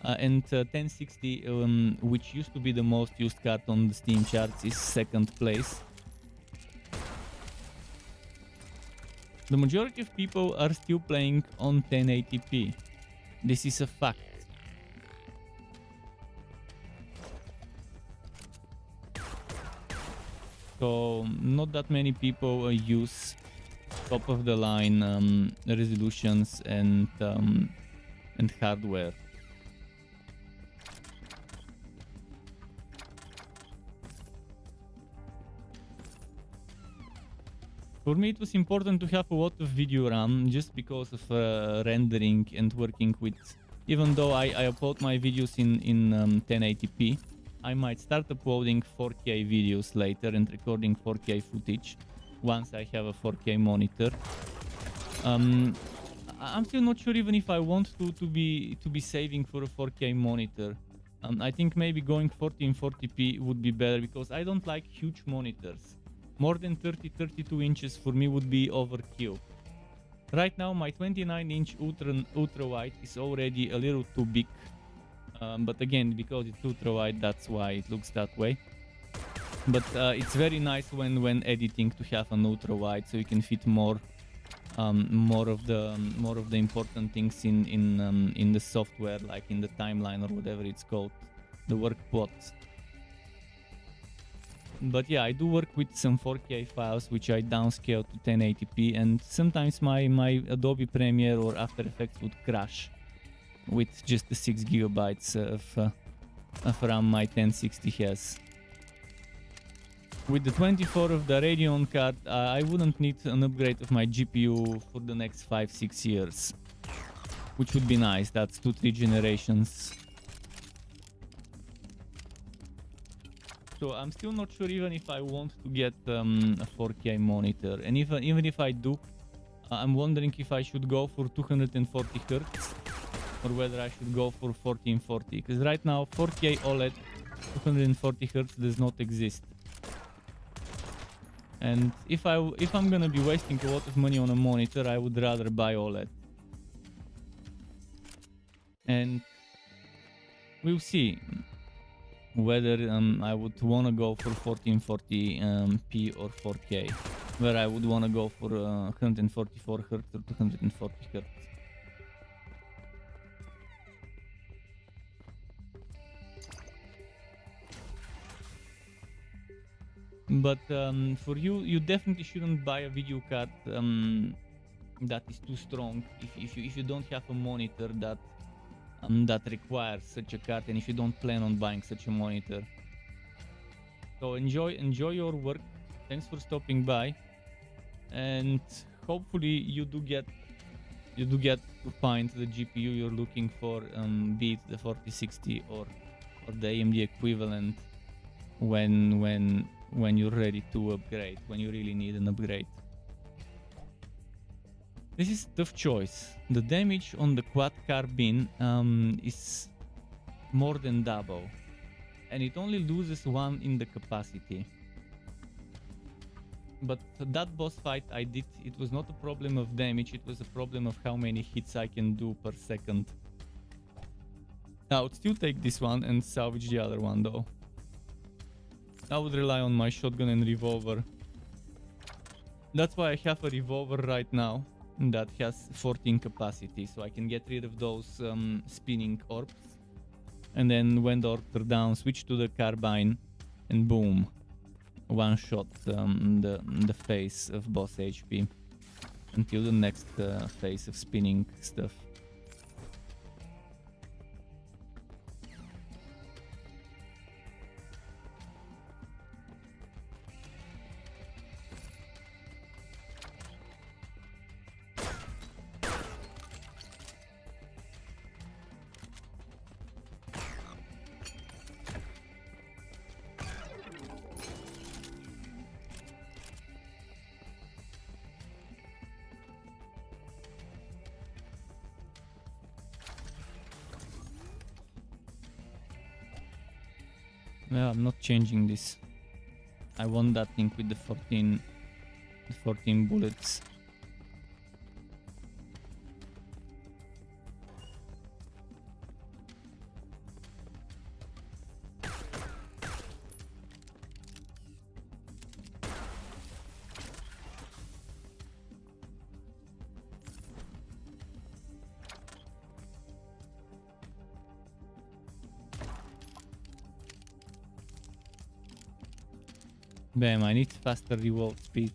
and 1060, which used to be the most used card on the Steam charts, is second place. The majority of people are still playing on 1080p. This is a fact. So not that many people use top of the line resolutions and hardware. For me, it was important to have a lot of video RAM just because of rendering and working with. Even though I upload my videos in 1080p, I might start uploading 4K videos later and recording 4K footage once I have a 4K monitor. I'm still not sure even if I want to be saving for a 4K monitor. I think maybe going 1440p would be better because I don't like huge monitors. More than 32 inches for me would be overkill. Right now my 29-inch ultra wide is already a little too big. But again, because it's ultra wide, that's why it looks that way. But it's very nice when editing to have an ultra wide, so you can fit more of the important things in the software, like in the timeline or whatever it's called, the work plots. But yeah, I do work with some 4K files which I downscale to 1080p, and sometimes my Adobe Premiere or After Effects would crash with just the 6 gigabytes of RAM my 1060 has. With the 24 of the Radeon card, I wouldn't need an upgrade of my GPU for the next 5-6 years, which would be nice. That's 2-3 generations. So I'm still not sure even if I want to get a 4K monitor, and even if I do, I'm wondering if I should go for 240 Hz or whether I should go for 1440, because right now 4K OLED 240 Hz does not exist. And if I'm gonna be wasting a lot of money on a monitor, I would rather buy OLED. And we'll see whether I would want to go for 1440p or 4K, where I would want to go for 144 Hz or 240 Hz. But for you definitely shouldn't buy a video card that is too strong if you don't have a monitor that requires such a card, and if you don't plan on buying such a monitor. So enjoy your work. Thanks for stopping by, and hopefully you do get to find the GPU you're looking for, be it the 4060 or the AMD equivalent when you're ready to upgrade, when you really need an upgrade. This is a tough choice. The damage on the quad carbine is more than double, and it only loses 1 in the capacity. But that boss fight I did, it was not a problem of damage, it was a problem of how many hits I can do per second. I would still take this one and salvage the other one though. I would rely on my shotgun and revolver. That's why I have a revolver right now that has 14 capacity, so I can get rid of those spinning orbs, and then when the orbs are down, switch to the carbine, and boom, one shot the face of boss HP until the next phase of spinning stuff. No, I'm not changing this. I want that thing with the 14 bullets. Bam, I need faster revolve speed.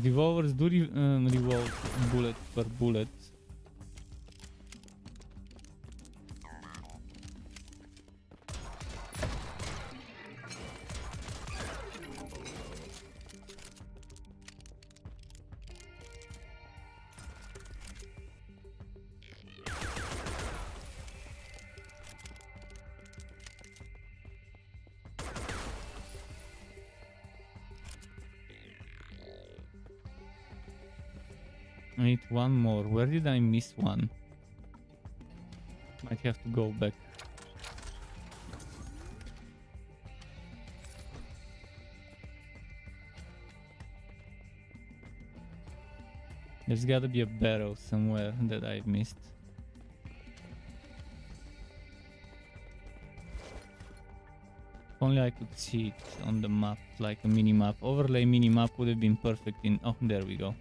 Revolvers do revolve bullet per bullet. I need one more. Where did I miss one? Might have to go back. There's gotta be a barrel somewhere that I've missed. If only I could see it on the map, like a mini map. Overlay mini map would have been perfect in... Oh, there we go.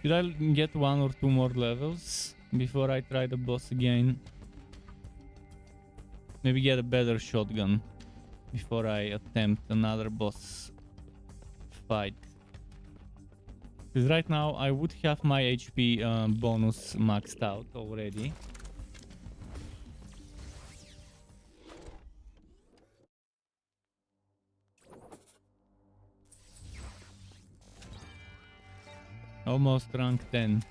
Should I get 1 or 2 more levels before I try the boss again? Maybe get a better shotgun before I attempt another boss fight. Because right now I would have my HP bonus maxed out already. Almost rank 10.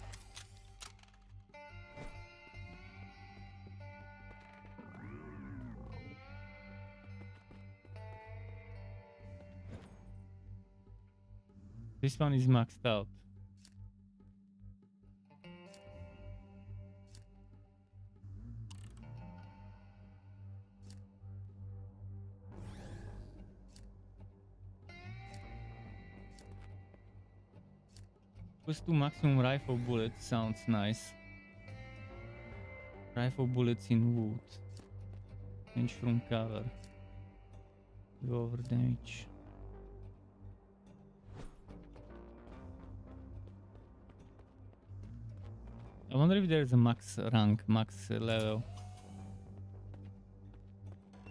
This one is maxed out. Plus 2 maximum rifle bullets sounds nice. Rifle bullets in wood. Change from cover. Do over damage. I wonder if there's a max rank, max level.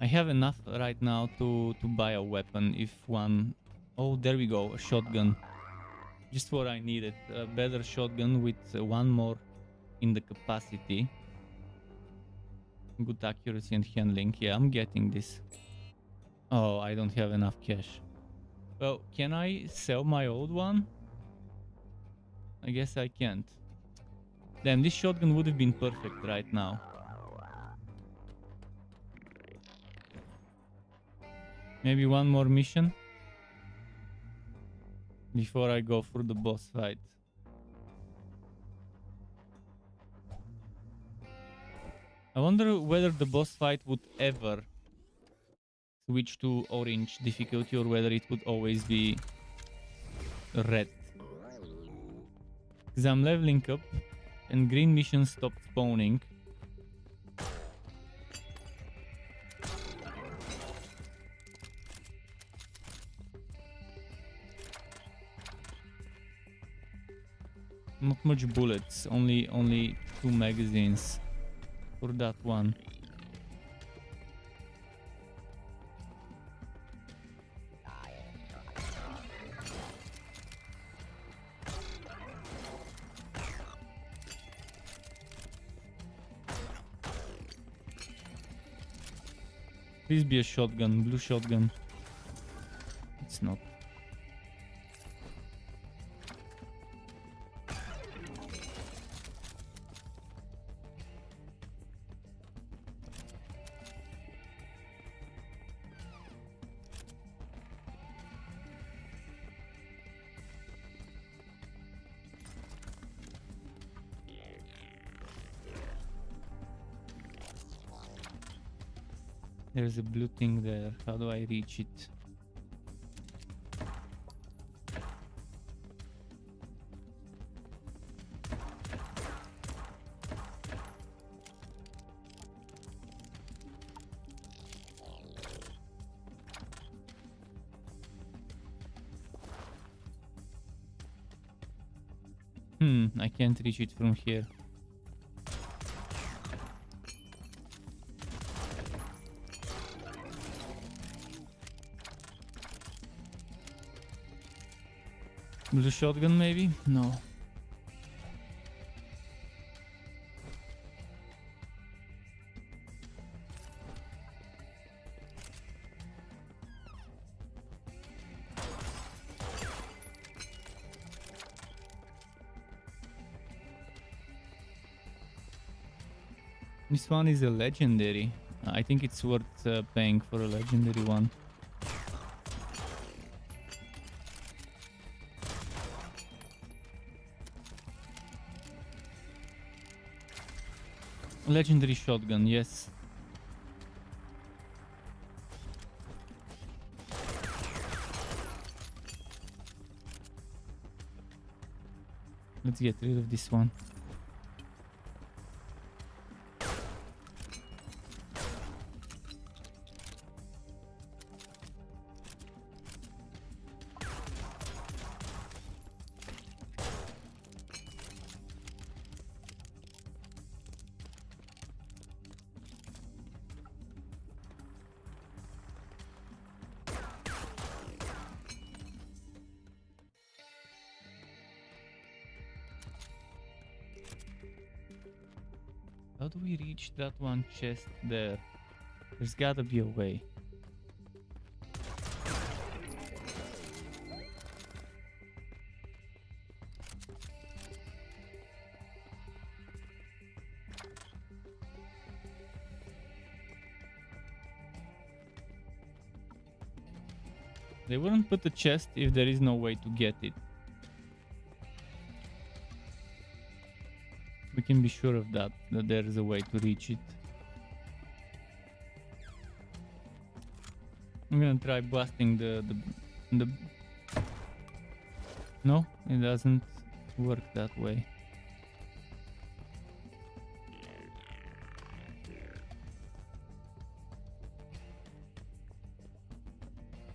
I have enough right now to buy a weapon if one... Oh, there we go, a shotgun. Just what I needed. A better shotgun with one more in the capacity. Good accuracy and handling. Yeah, I'm getting this. Oh, I don't have enough cash. Well, can I sell my old one? I guess I can't. Damn, this shotgun would have been perfect right now. Maybe one more mission before I go for the boss fight. I wonder whether the boss fight would ever switch to orange difficulty or whether it would always be red. Because I'm leveling up and green missions stopped spawning. Not much bullets, only 2 magazines for that one. Please be a shotgun, blue shotgun. It's not. There's a blue thing there. How do I reach it? I can't reach it from here. Blue shotgun maybe? No. This one is a legendary. I think it's worth paying for a legendary one. Legendary shotgun, yes. Let's get rid of this one. How do we reach that one chest there? There's gotta be a way. They wouldn't put a chest if there is no way to get it. We can be sure of that there is a way to reach it. I'm gonna try blasting the... No, it doesn't work that way.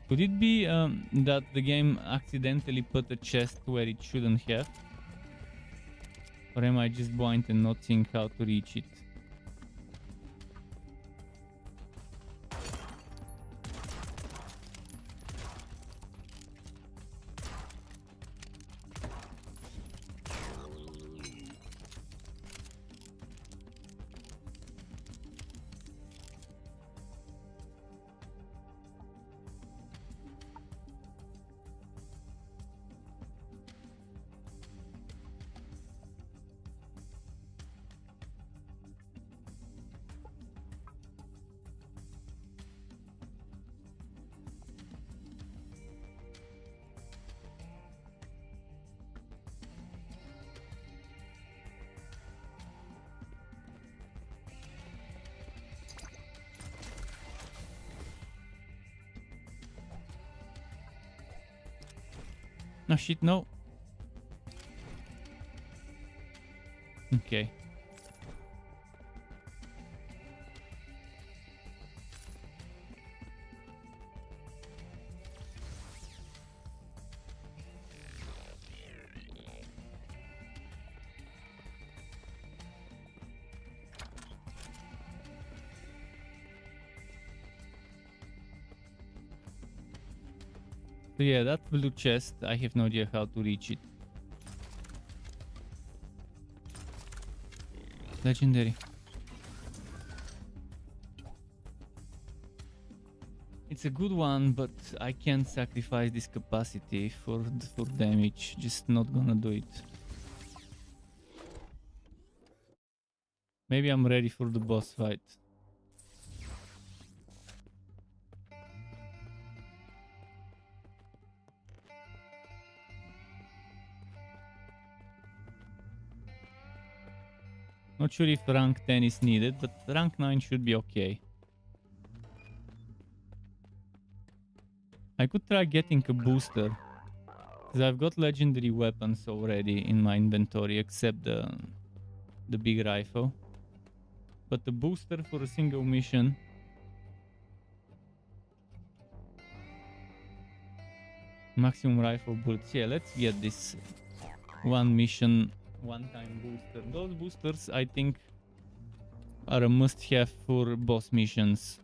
Could it be that the game accidentally put a chest where it shouldn't have? Or am I just blind and not seeing how to reach it? No shit, no. Okay. So yeah, that blue chest, I have no idea how to reach it. Legendary. It's a good one, but I can't sacrifice this capacity for damage. Just not gonna do it. Maybe I'm ready for the boss fight. Not sure if rank 10 is needed, but rank 9 should be okay. I could try getting a booster, because I've got legendary weapons already in my inventory, except the big rifle. But the booster for a single mission... Maximum rifle bullets. Yeah, let's get this one mission, one-time booster. Those boosters, I think, are a must-have for boss missions.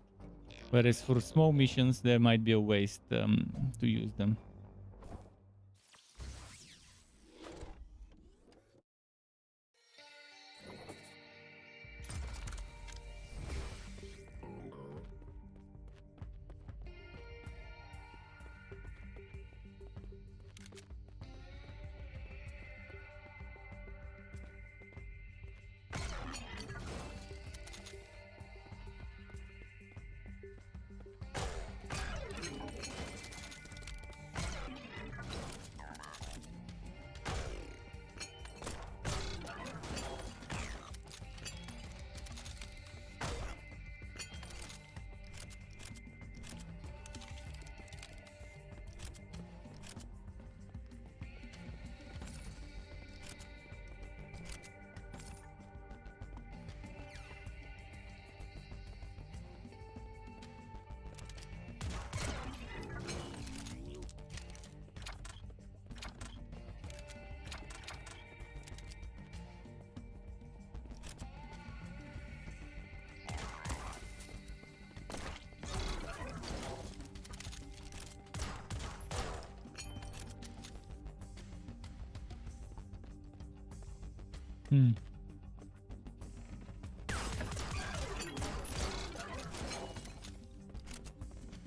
Whereas for small missions, there might be a waste to use them.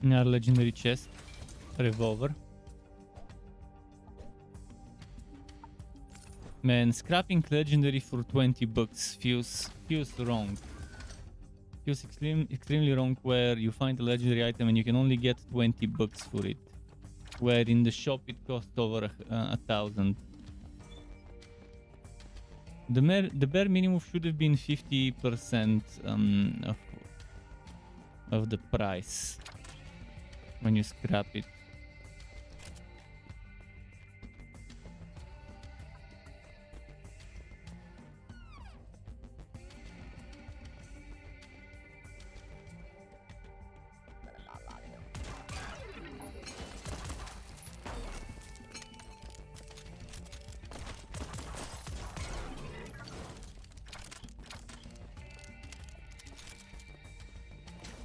Our legendary chest. Revolver. Man, scrapping legendary for 20 bucks feels wrong. Feels extremely wrong where you find a legendary item and you can only get 20 bucks for it. Where in the shop it costs over 1,000. The bare minimum should have been 50% of the price when you scrap it.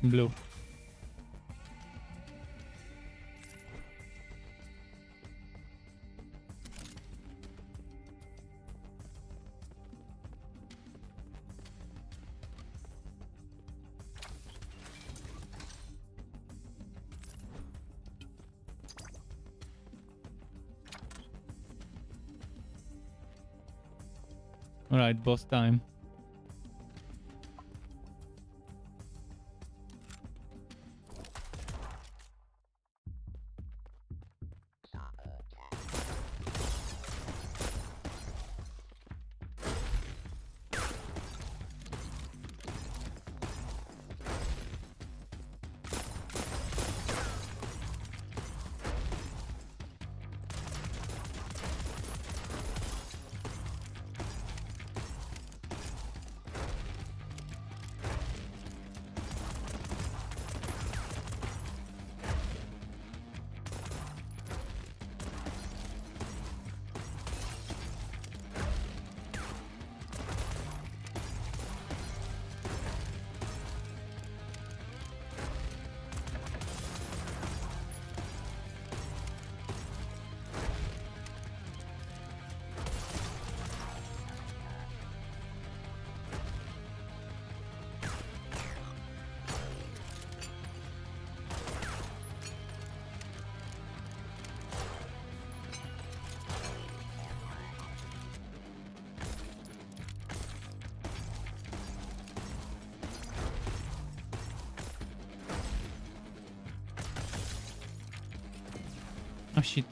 Blue. Alright, boss time. Oh shit.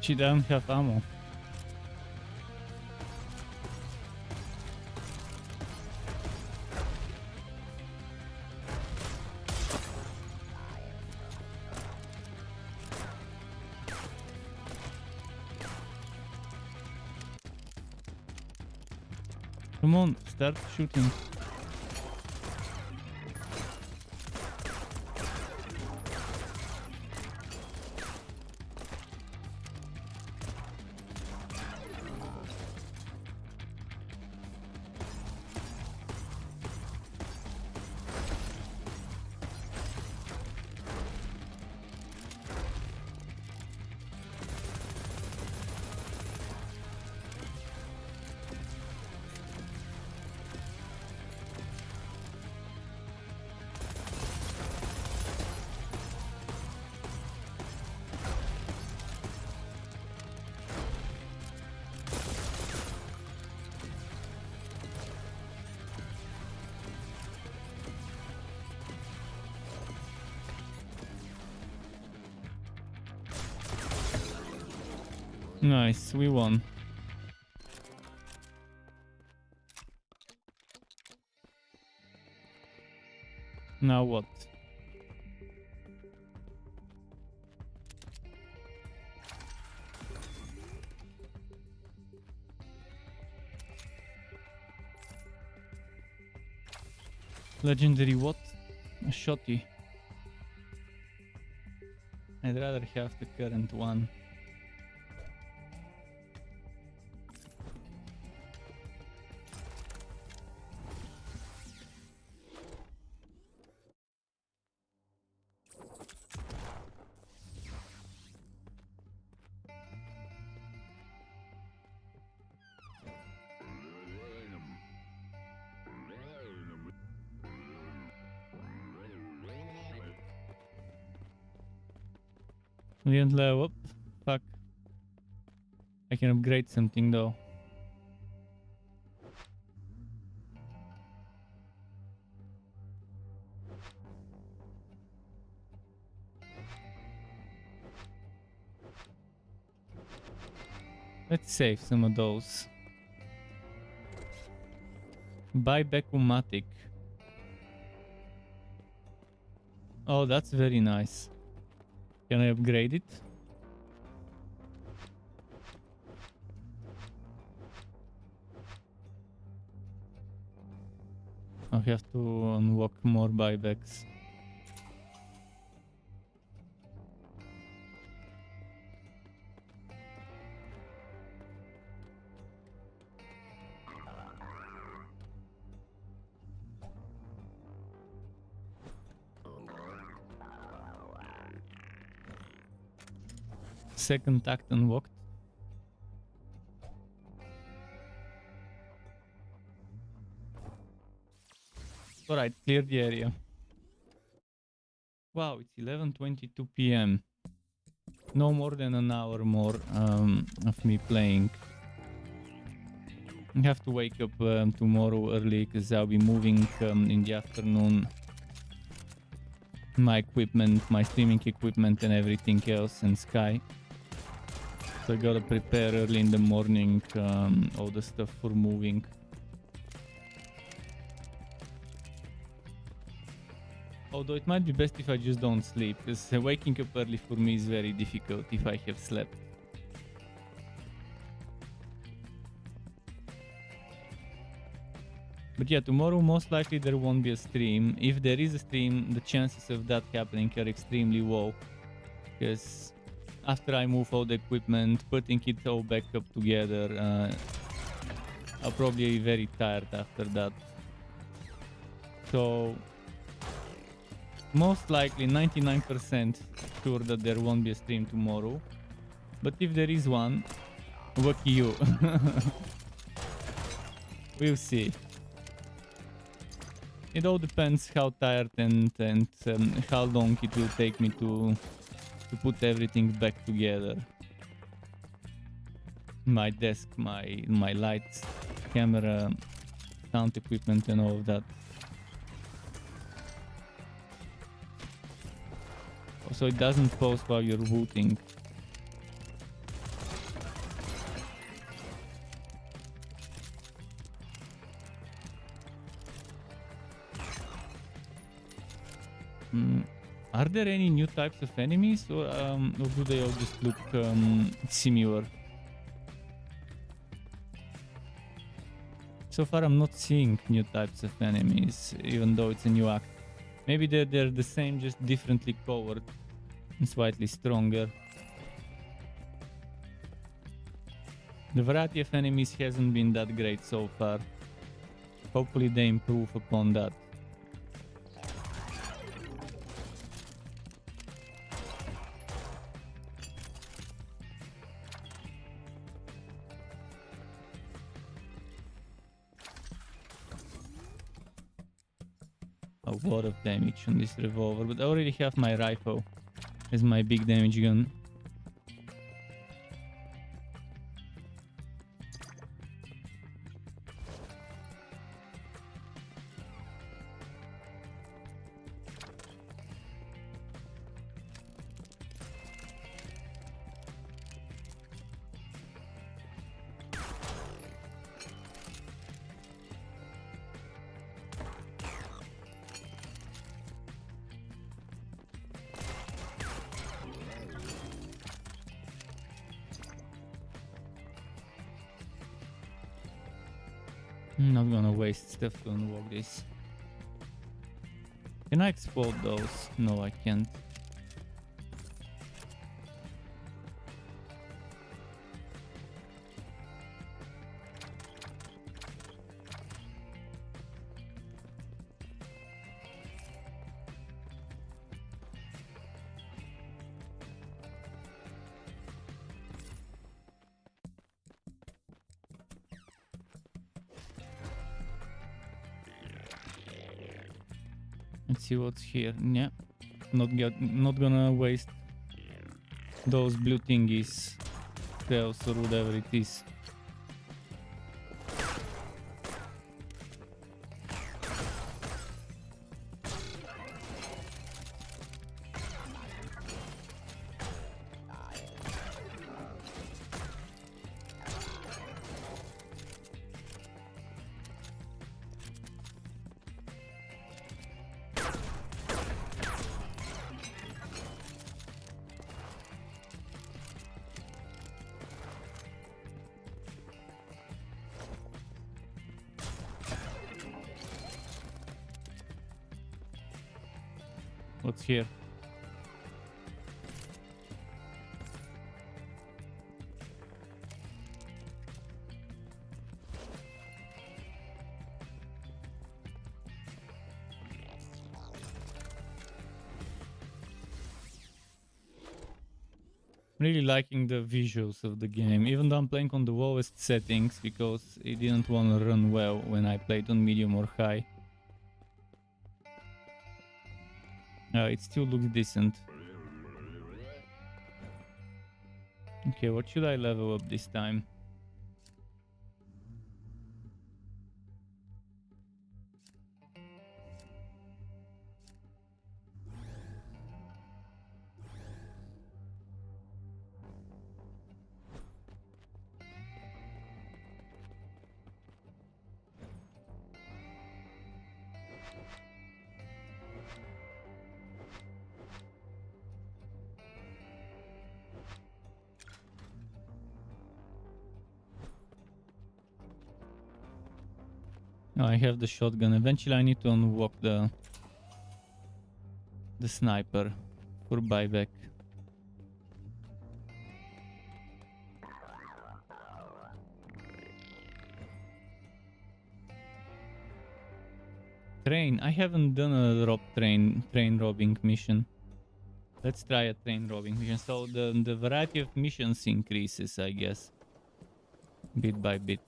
Shit, I don't have ammo. Come on, start shooting. Nice, we won. Now what? Legendary what? A shotty. I'd rather have the current one. We didn't level up. Fuck. I can upgrade something though. Let's save some of those. Buy Bekumatic. Oh, that's very nice. Can I upgrade it? I have to unlock more buybacks. Second act unlocked. Alright, clear the area. Wow, it's 11:22 p.m. No more than an hour more of me playing. I have to wake up tomorrow early because I'll be moving in the afternoon. My equipment, my streaming equipment and everything else in Sky. So I gotta prepare early in the morning all the stuff for moving. Although it might be best if I just don't sleep, because waking up early for me is very difficult if I have slept. But yeah, tomorrow most likely there won't be a stream. If there is a stream, the chances of that happening are extremely low. Because after I move all the equipment, putting it all back up together, I'll probably be very tired after that. So most likely 99% sure that there won't be a stream tomorrow. But if there is one, lucky you. We'll see. It all depends how tired and how long it will take me to put everything back together. My desk, my lights, camera, sound equipment and all of that. So it doesn't pause while you're booting. Are there any new types of enemies, or do they all just look similar? So far I'm not seeing new types of enemies, even though it's a new act. Maybe they're the same, just differently colored and slightly stronger. The variety of enemies hasn't been that great so far. Hopefully they improve upon that. A lot of damage on this revolver, but I already have my rifle as my big damage gun. I'm not gonna waste stuff to unlock this. Can I explode those? No, I can't. Let's see what's here. Yeah, not gonna waste those blue thingies, spells or whatever it is. What's here? Really liking the visuals of the game, even though I'm playing on the lowest settings because it didn't want to run well when I played on medium or high. It still looks decent. Okay, what should I level up this time? Oh, I have the shotgun. Eventually I need to unlock the sniper for buyback. Train. I haven't done a train robbing mission. Let's try a train robbing mission. So the variety of missions increases, I guess, bit by bit.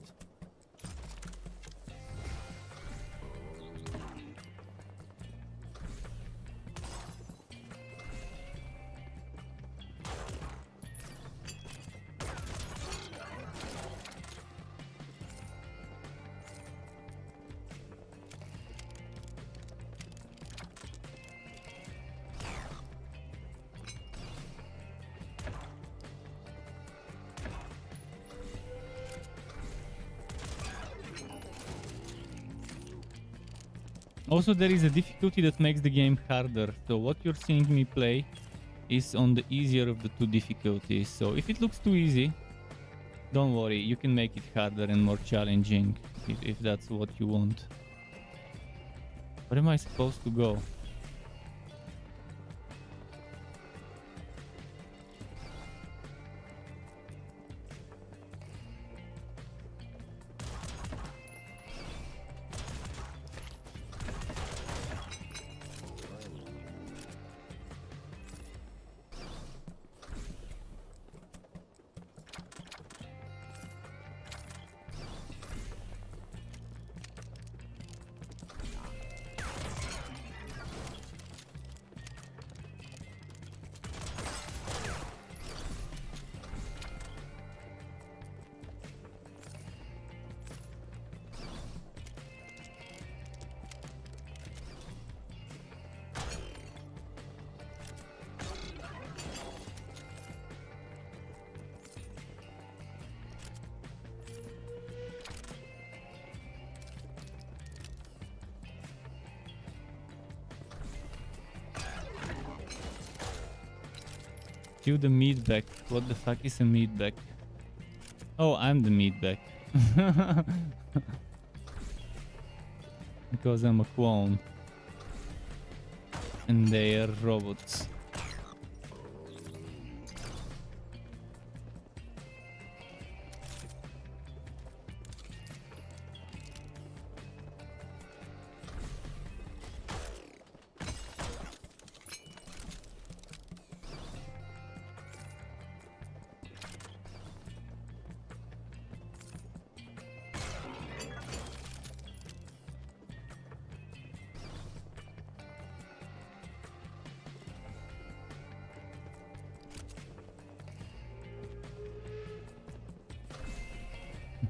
Also, there is a difficulty that makes the game harder. So what you're seeing me play is on the easier of the two difficulties. So if it looks too easy, don't worry, you can make it harder and more challenging if that's what you want. Where am I supposed to go? Kill the meatbag. What the fuck is a meatbag? Oh, I'm the meatbag. Because I'm a clone. and their robots.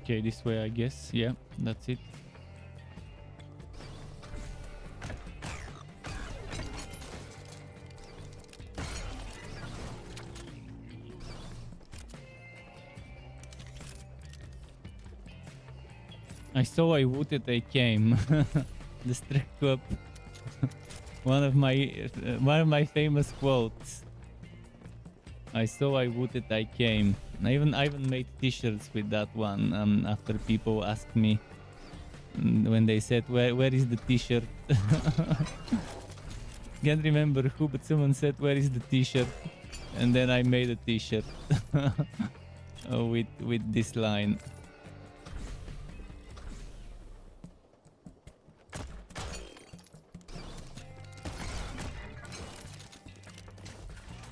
Okay, this way, I guess. Yeah, that's it. I saw I would it, I came. The Strike Club. one of my famous quotes. I saw I would it, I came. I even made t-shirts with that one after people asked me when they said where is the t-shirt. Can't remember who, but someone said where is the t-shirt, and then I made a t-shirt with this line.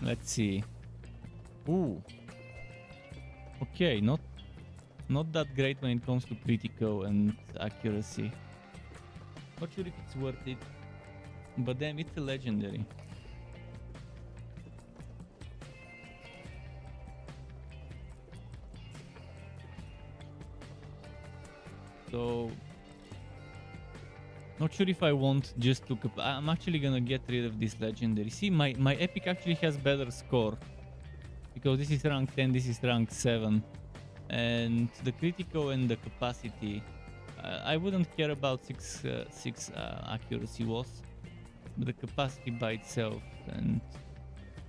Let's see. Ooh. Okay, not that great when it comes to critical and accuracy. Not sure if it's worth it, but damn, it's a legendary. So not sure if I want just to... I'm actually gonna get rid of this legendary. See, my epic actually has better score, because this is rank 10, this is rank 7. And the critical and the capacity, I wouldn't care about 6 accuracy was, but the capacity by itself and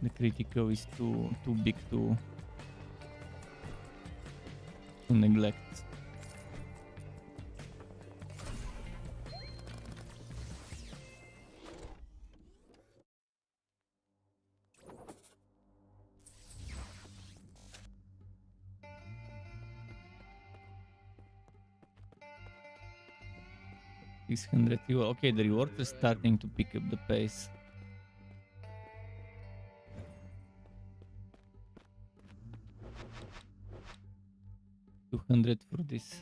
the critical is too big to neglect. Okay, the rewards are starting to pick up the pace. $200 for this.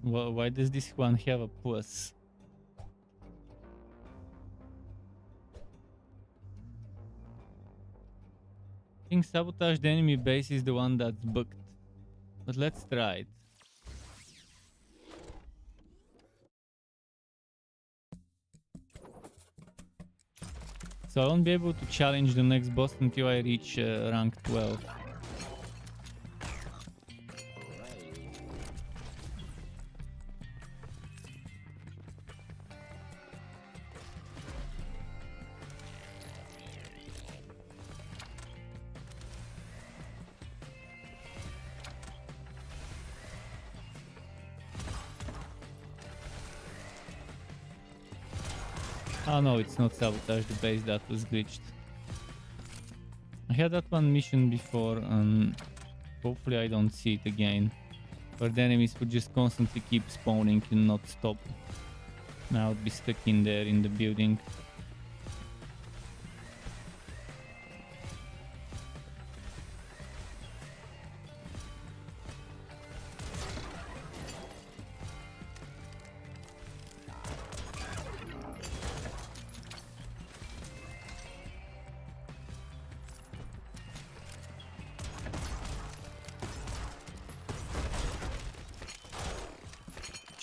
Well, why does this one have a plus? I think sabotage the enemy base is the one that's bugged. But let's try it. So I won't be able to challenge the next boss until I reach rank 12. Oh no, it's not sabotage the base, that was glitched. I had that one mission before, and hopefully I don't see it again, where the enemies would just constantly keep spawning and not stop. Now I'd be stuck in there in the building.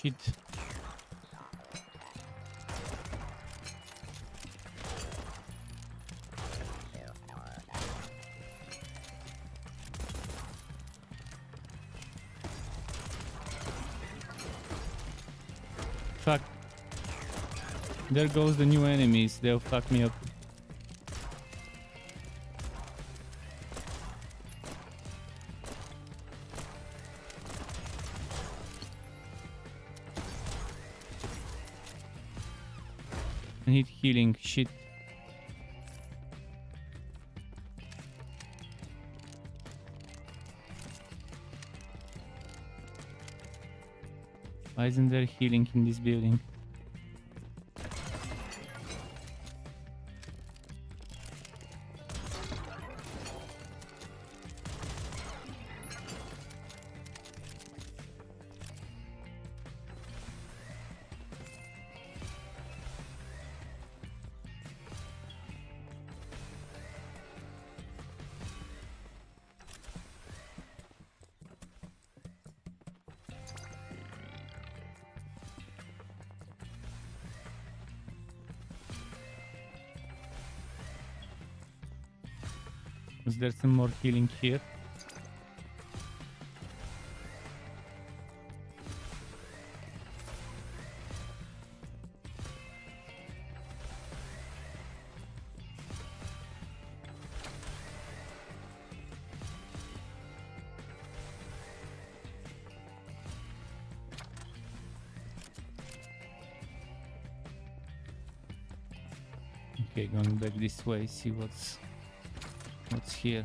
Shit. fuck. There goes the new enemies. They'll fuck me up. I need healing. Shit. Why isn't there healing in this building? Is there some more healing here? Okay, going back this way, see what's here.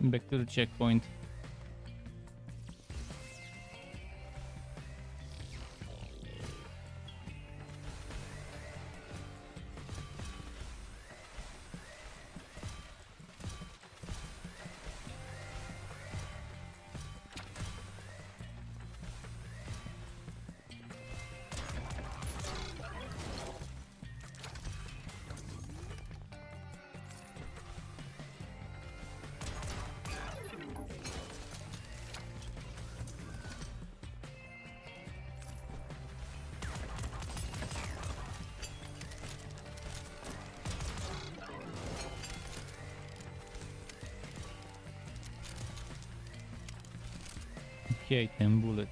Back to the checkpoint. Okay, 10 bullets.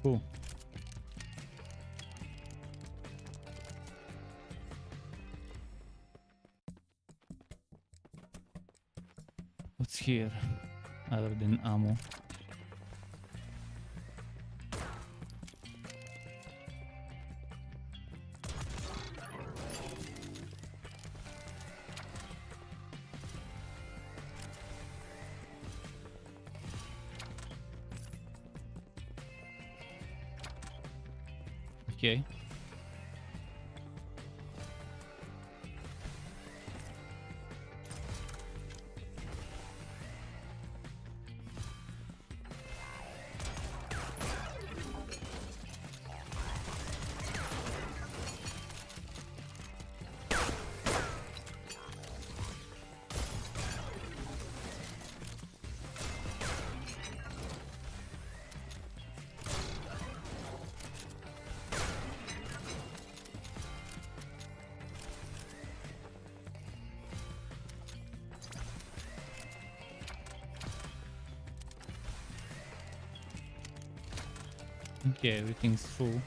Cool. What's here other than ammo? Okay. Okay, everything's full.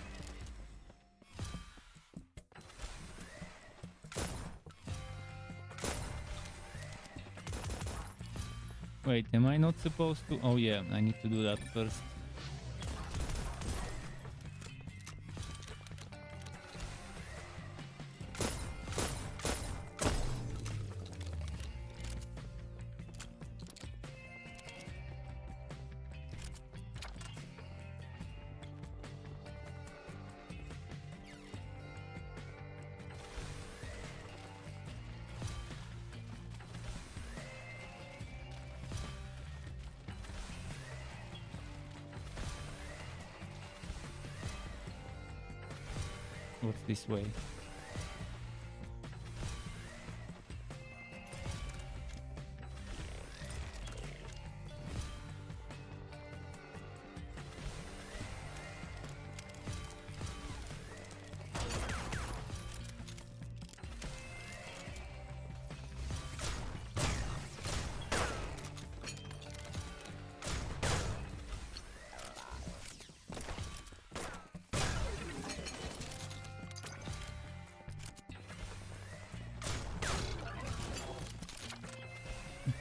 Wait, am I not supposed to? Oh yeah, I need to do that first. What's this way?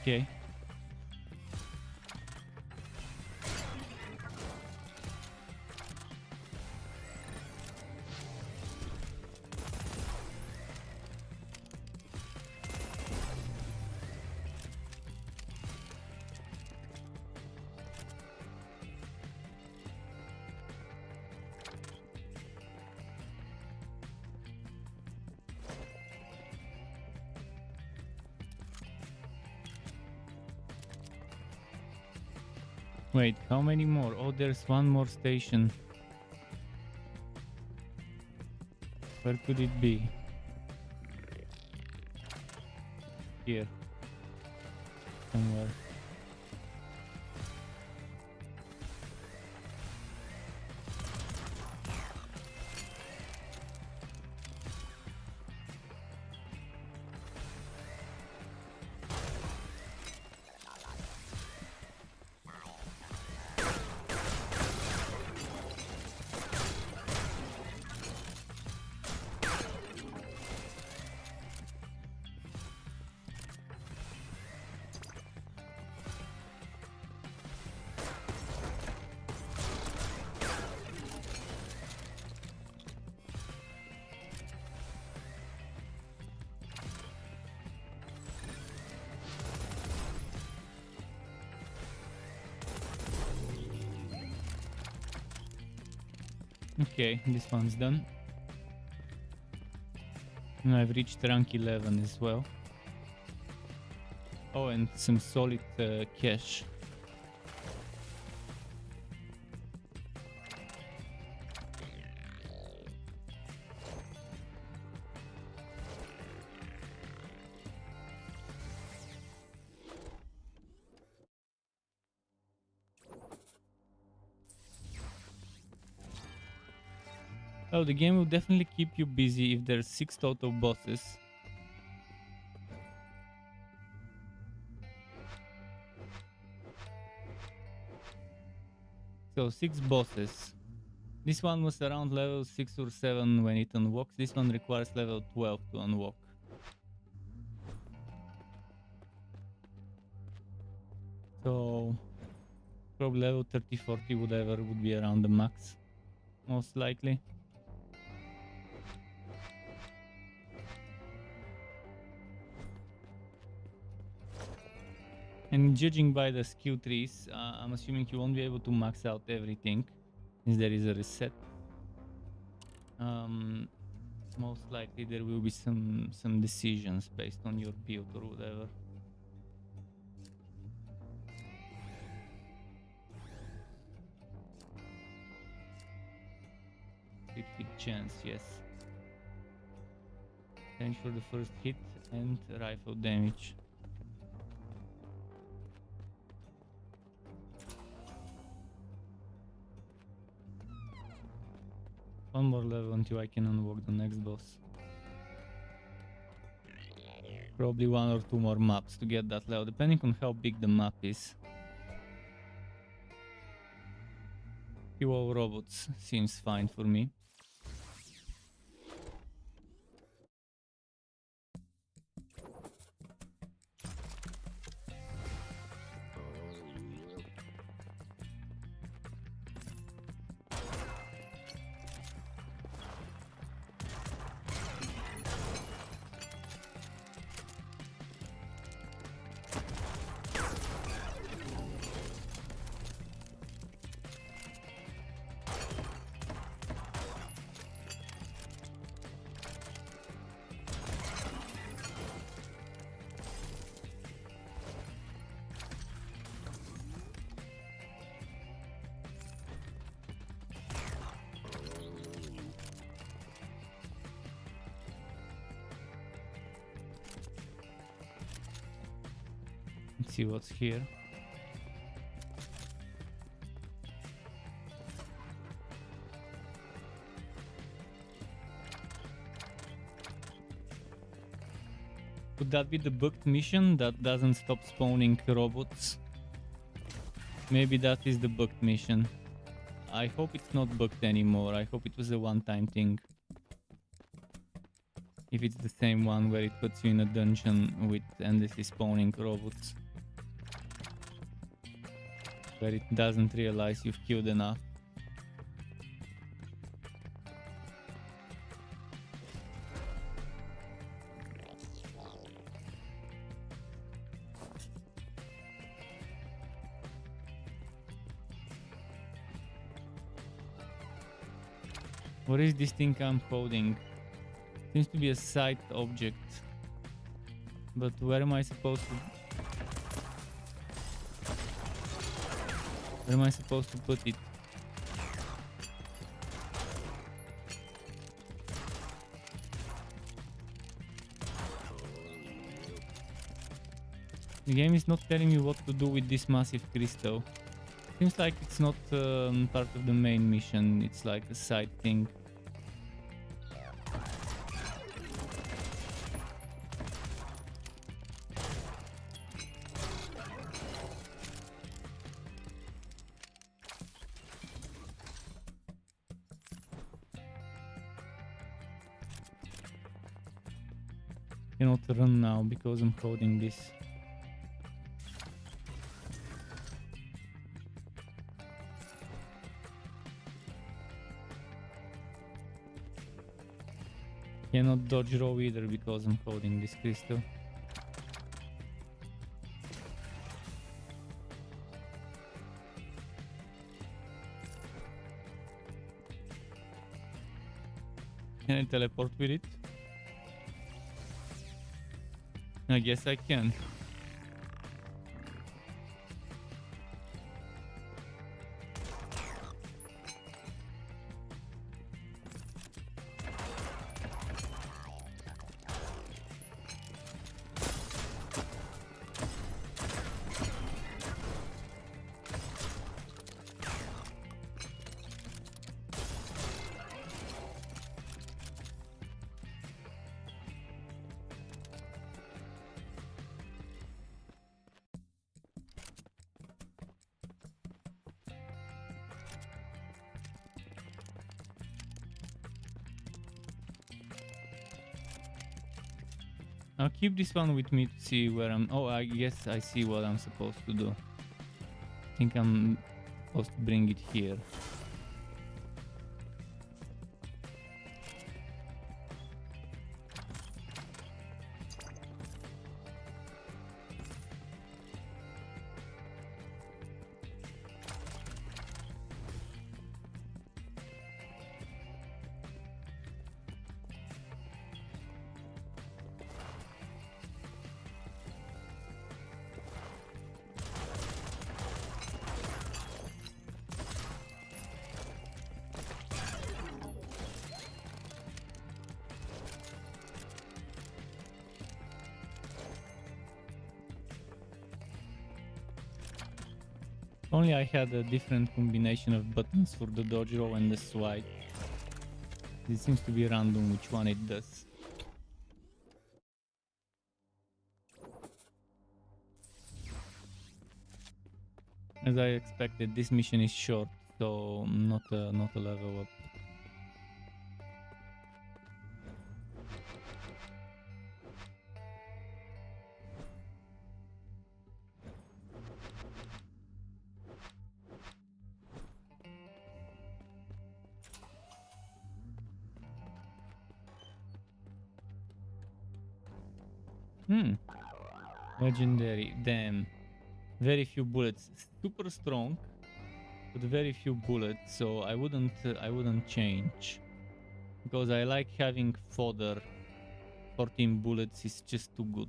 Okay. Wait, how many more? Oh, there's one more station. Where could it be? Here. Somewhere. Okay, this one's done. And I've reached rank 11 as well. Oh, and some solid cash. Oh, the game will definitely keep you busy if there's 6 total bosses. So 6 bosses. This one was around level 6 or 7 when it unlocks. This one requires level 12 to unlock. So probably level 30, 40, whatever would be around the max, most likely. And judging by the skill trees, I'm assuming you won't be able to max out everything since there is a reset. Most likely there will be some decisions based on your build or whatever. 50 chance, yes. Change for the first hit and rifle damage. One more level until I can unlock the next boss. Probably 1 or 2 more maps to get that level, depending on how big the map is. Few all robots seems fine for me. see what's here. Could that be the bugged mission that doesn't stop spawning robots? Maybe that is the bugged mission. I hope it's not bugged anymore. I hope it was a one-time thing. If it's the same one where it puts you in a dungeon with endlessly spawning robots. Where it doesn't realize you've killed enough. What is this thing I'm holding? Seems to be a side object. But where am I supposed to... Where am I supposed to put it? The game is not telling me what to do with this massive crystal. Seems like it's not part of the main mission, it's like a side thing. Cannot run now because I'm holding this. Cannot dodge row either because I'm holding this crystal. Can I teleport with it? I guess I can. I'll keep this one with me to see where I'm... Oh, I guess I see what I'm supposed to do. I think I'm supposed to bring it here. Only I had a different combination of buttons for the dodge roll and the swipe. It seems to be random which one it does. As I expected, this mission is short, so not a level up. Legendary, damn. Very few bullets. Super strong, but very few bullets, so I wouldn't change. Because I like having fodder. 14 bullets is just too good.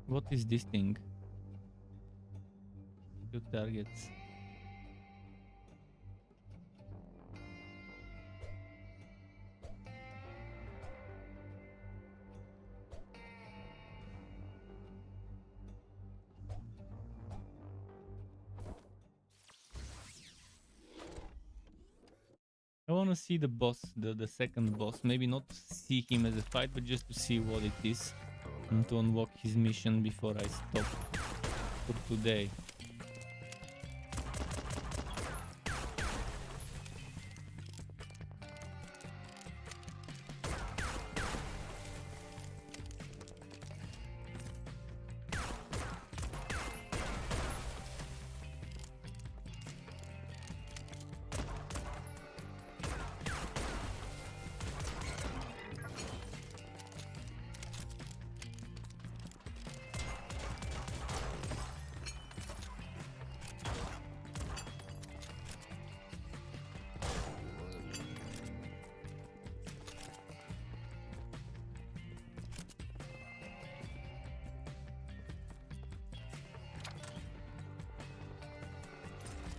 What is this thing? 2 targets. wanna see the boss, the second boss. Maybe not to see him as a fight, but just to see what it is. And to unlock his mission before I stop for today.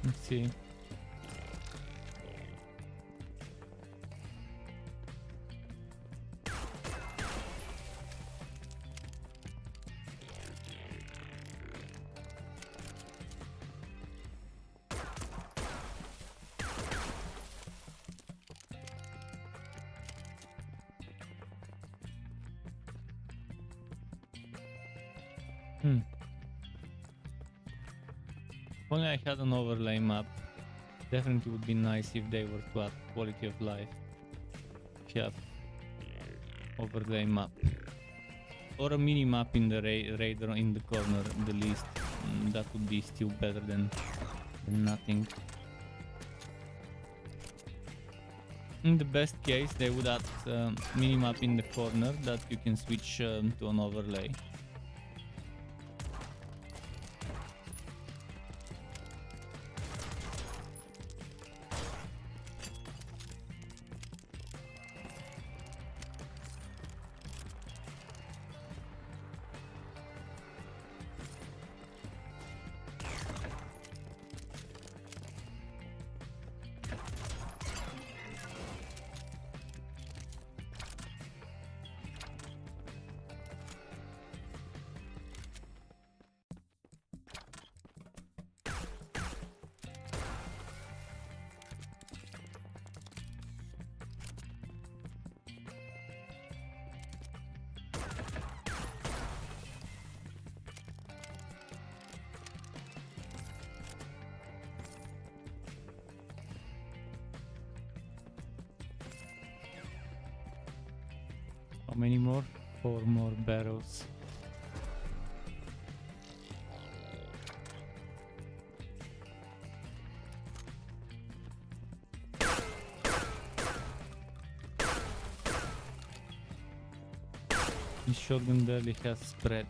Let's see. If only I had an overlay map. Definitely would be nice if they were to add quality of life. If you have overlay map. Or a mini map in the radar in the corner, the least. That would be still better than nothing. In the best case, they would add a mini map in the corner that you can switch to an overlay. How many more? 4 more barrels. This shotgun barely has spread.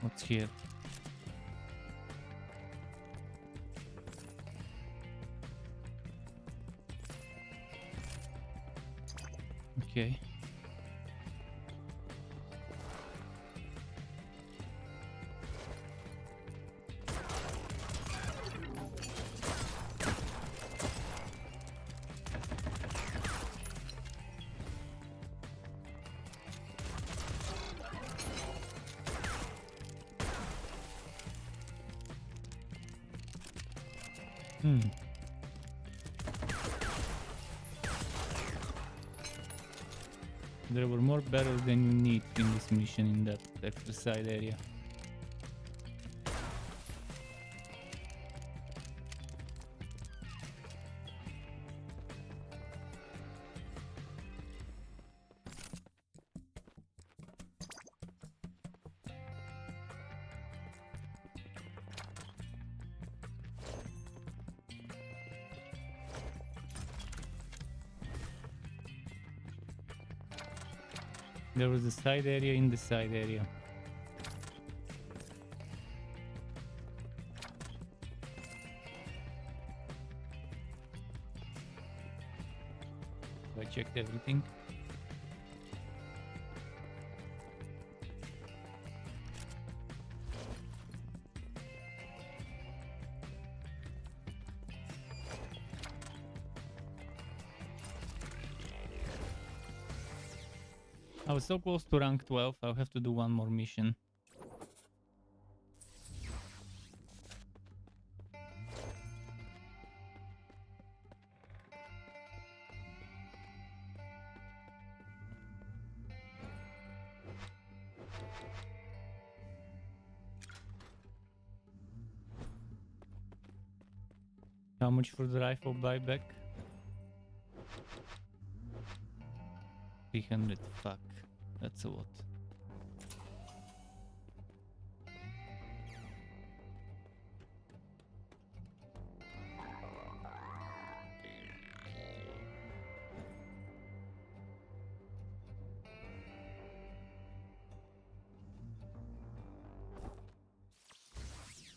What's here? Okay. There were more barrels than you need in this mission in that extra side area. There was a side area in the side area. I checked everything. I was so close to rank 12, I'll have to do one more mission. How much for the rifle buyback? 300, fuck. That's a lot.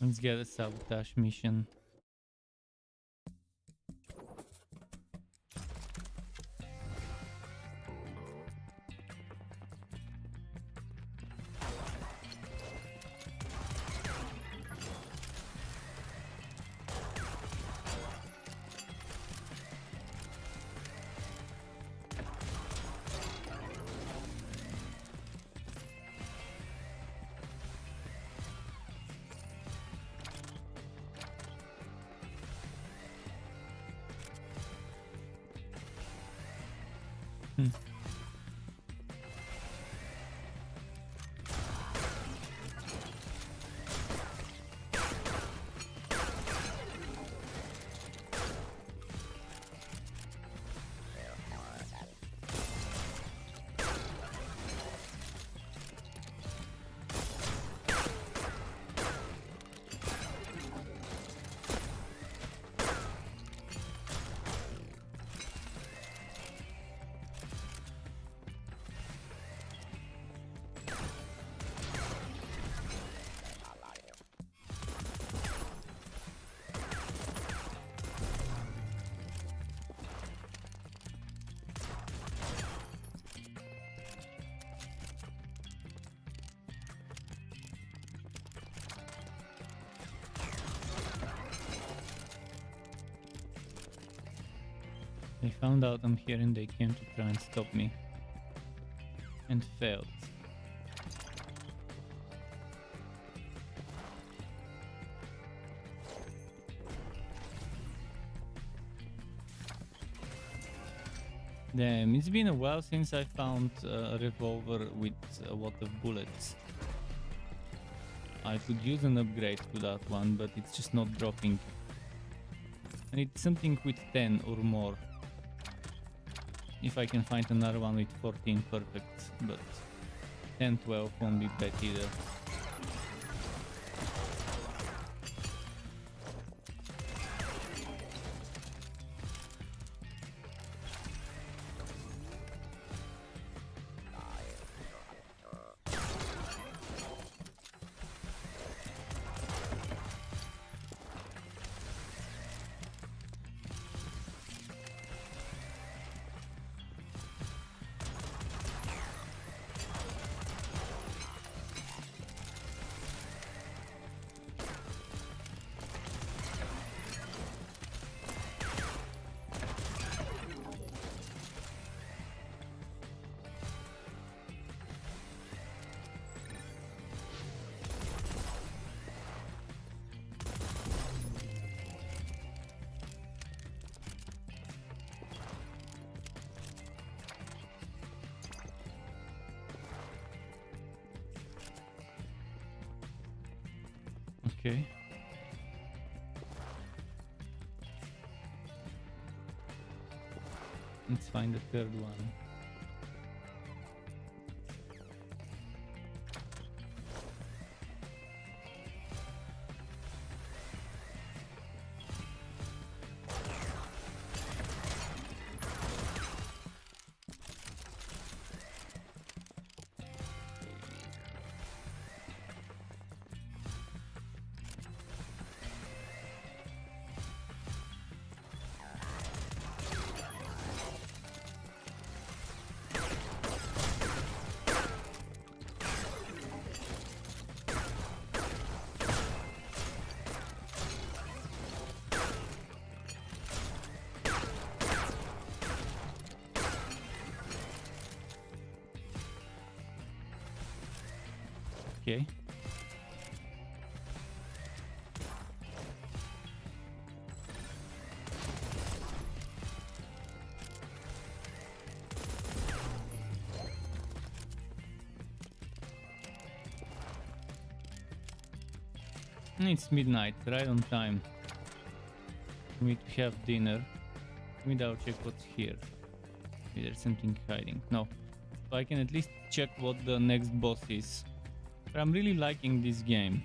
Let's get a sabotage mission. They found out I'm here and they came to try and stop me. And failed. Damn, it's been a while since I found a revolver with a lot of bullets. I could use an upgrade to that one, but it's just not dropping. I need something with 10 or more. If I can find another one with 14, perfect, but 10, 12 won't be bad either. Okay. Let's find the third one. Okay. It's midnight, right on time. For me to have dinner. Let me double check what's here. Maybe there's something hiding. No. So I can at least check what the next boss is. But I'm really liking this game.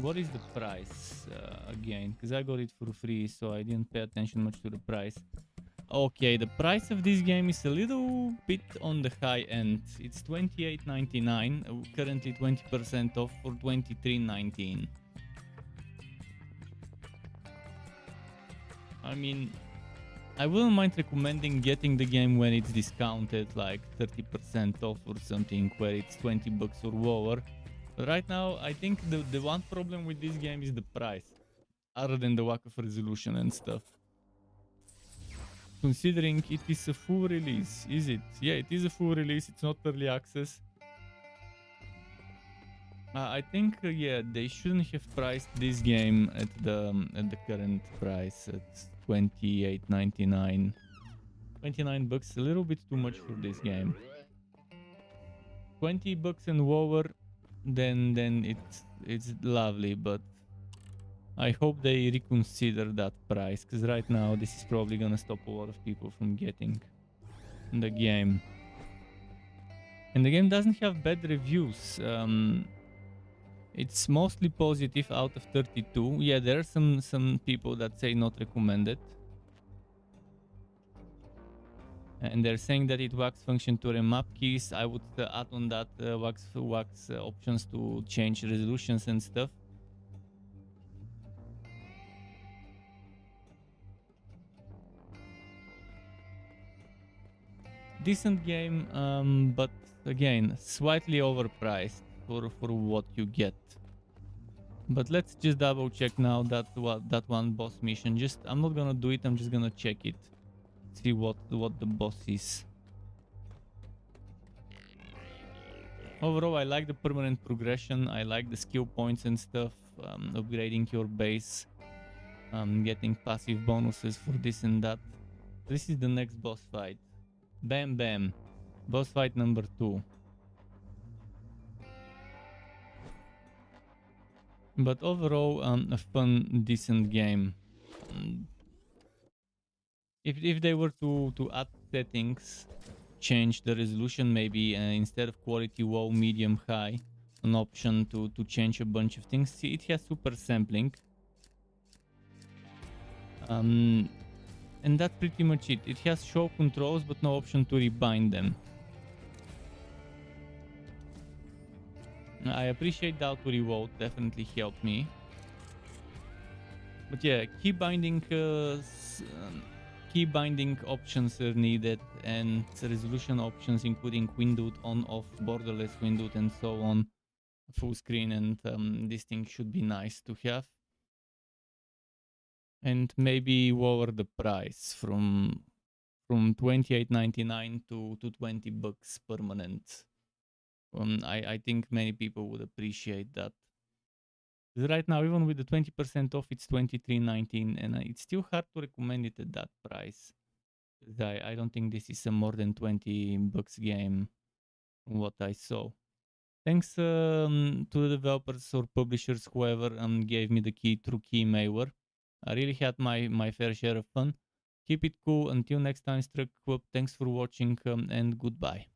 What is the price again? Because I got it for free, so I didn't pay attention much to the price. Okay, the price of this game is a little bit on the high end. It's $28.99, currently 20% off for $23.19. I mean, I wouldn't mind recommending getting the game when it's discounted, like 30% off or something, where it's 20 bucks or lower. But right now, I think the one problem with this game is the price, other than the lack of resolution and stuff. Considering it is a full release, is it? Yeah, it is a full release, it's not early access. I think, yeah, they shouldn't have priced this game at the current price at $28.99. 29 bucks, a little bit too much for this game. 20 bucks and lower, then it's lovely, but I hope they reconsider that price, because right now this is probably gonna stop a lot of people from getting the game. And the game doesn't have bad reviews. It's mostly positive out of 32. Yeah, there are some people that say not recommended. And they're saying that it lacks function to remap keys. I would add on that wax options to change resolutions and stuff. Decent game, but again, slightly overpriced for what you get. But let's just double check now that one boss mission. I'm not gonna do it. I'm just gonna check it, see what the boss is. Overall, I like the permanent progression. I like the skill points and stuff, upgrading your base, getting passive bonuses for this and that. This is the next boss fight. Bam bam. Boss fight number 2. But overall, a fun, decent game. If they were to add settings, change the resolution, maybe instead of quality low, medium, high, an option to change a bunch of things. See, it has super sampling. And that's pretty much it. It has show controls, but no option to rebind them. I appreciate the auto reload, definitely helped me. But yeah, key binding options are needed, and resolution options including windowed, on, off, borderless windowed, and so on. Full screen, and this thing should be nice to have. And maybe lower the price from $28.99 to 20 bucks permanent. I think many people would appreciate that. Right now, even with the 20% off, it's $23.19, and it's still hard to recommend it at that price. I don't think this is a more than 20 bucks game from what I saw. Thanks to the developers or publishers, whoever gave me the key through Keymailer. I really had my fair share of fun. Keep it cool. Until next time, Struck Club. Thanks for watching, and goodbye.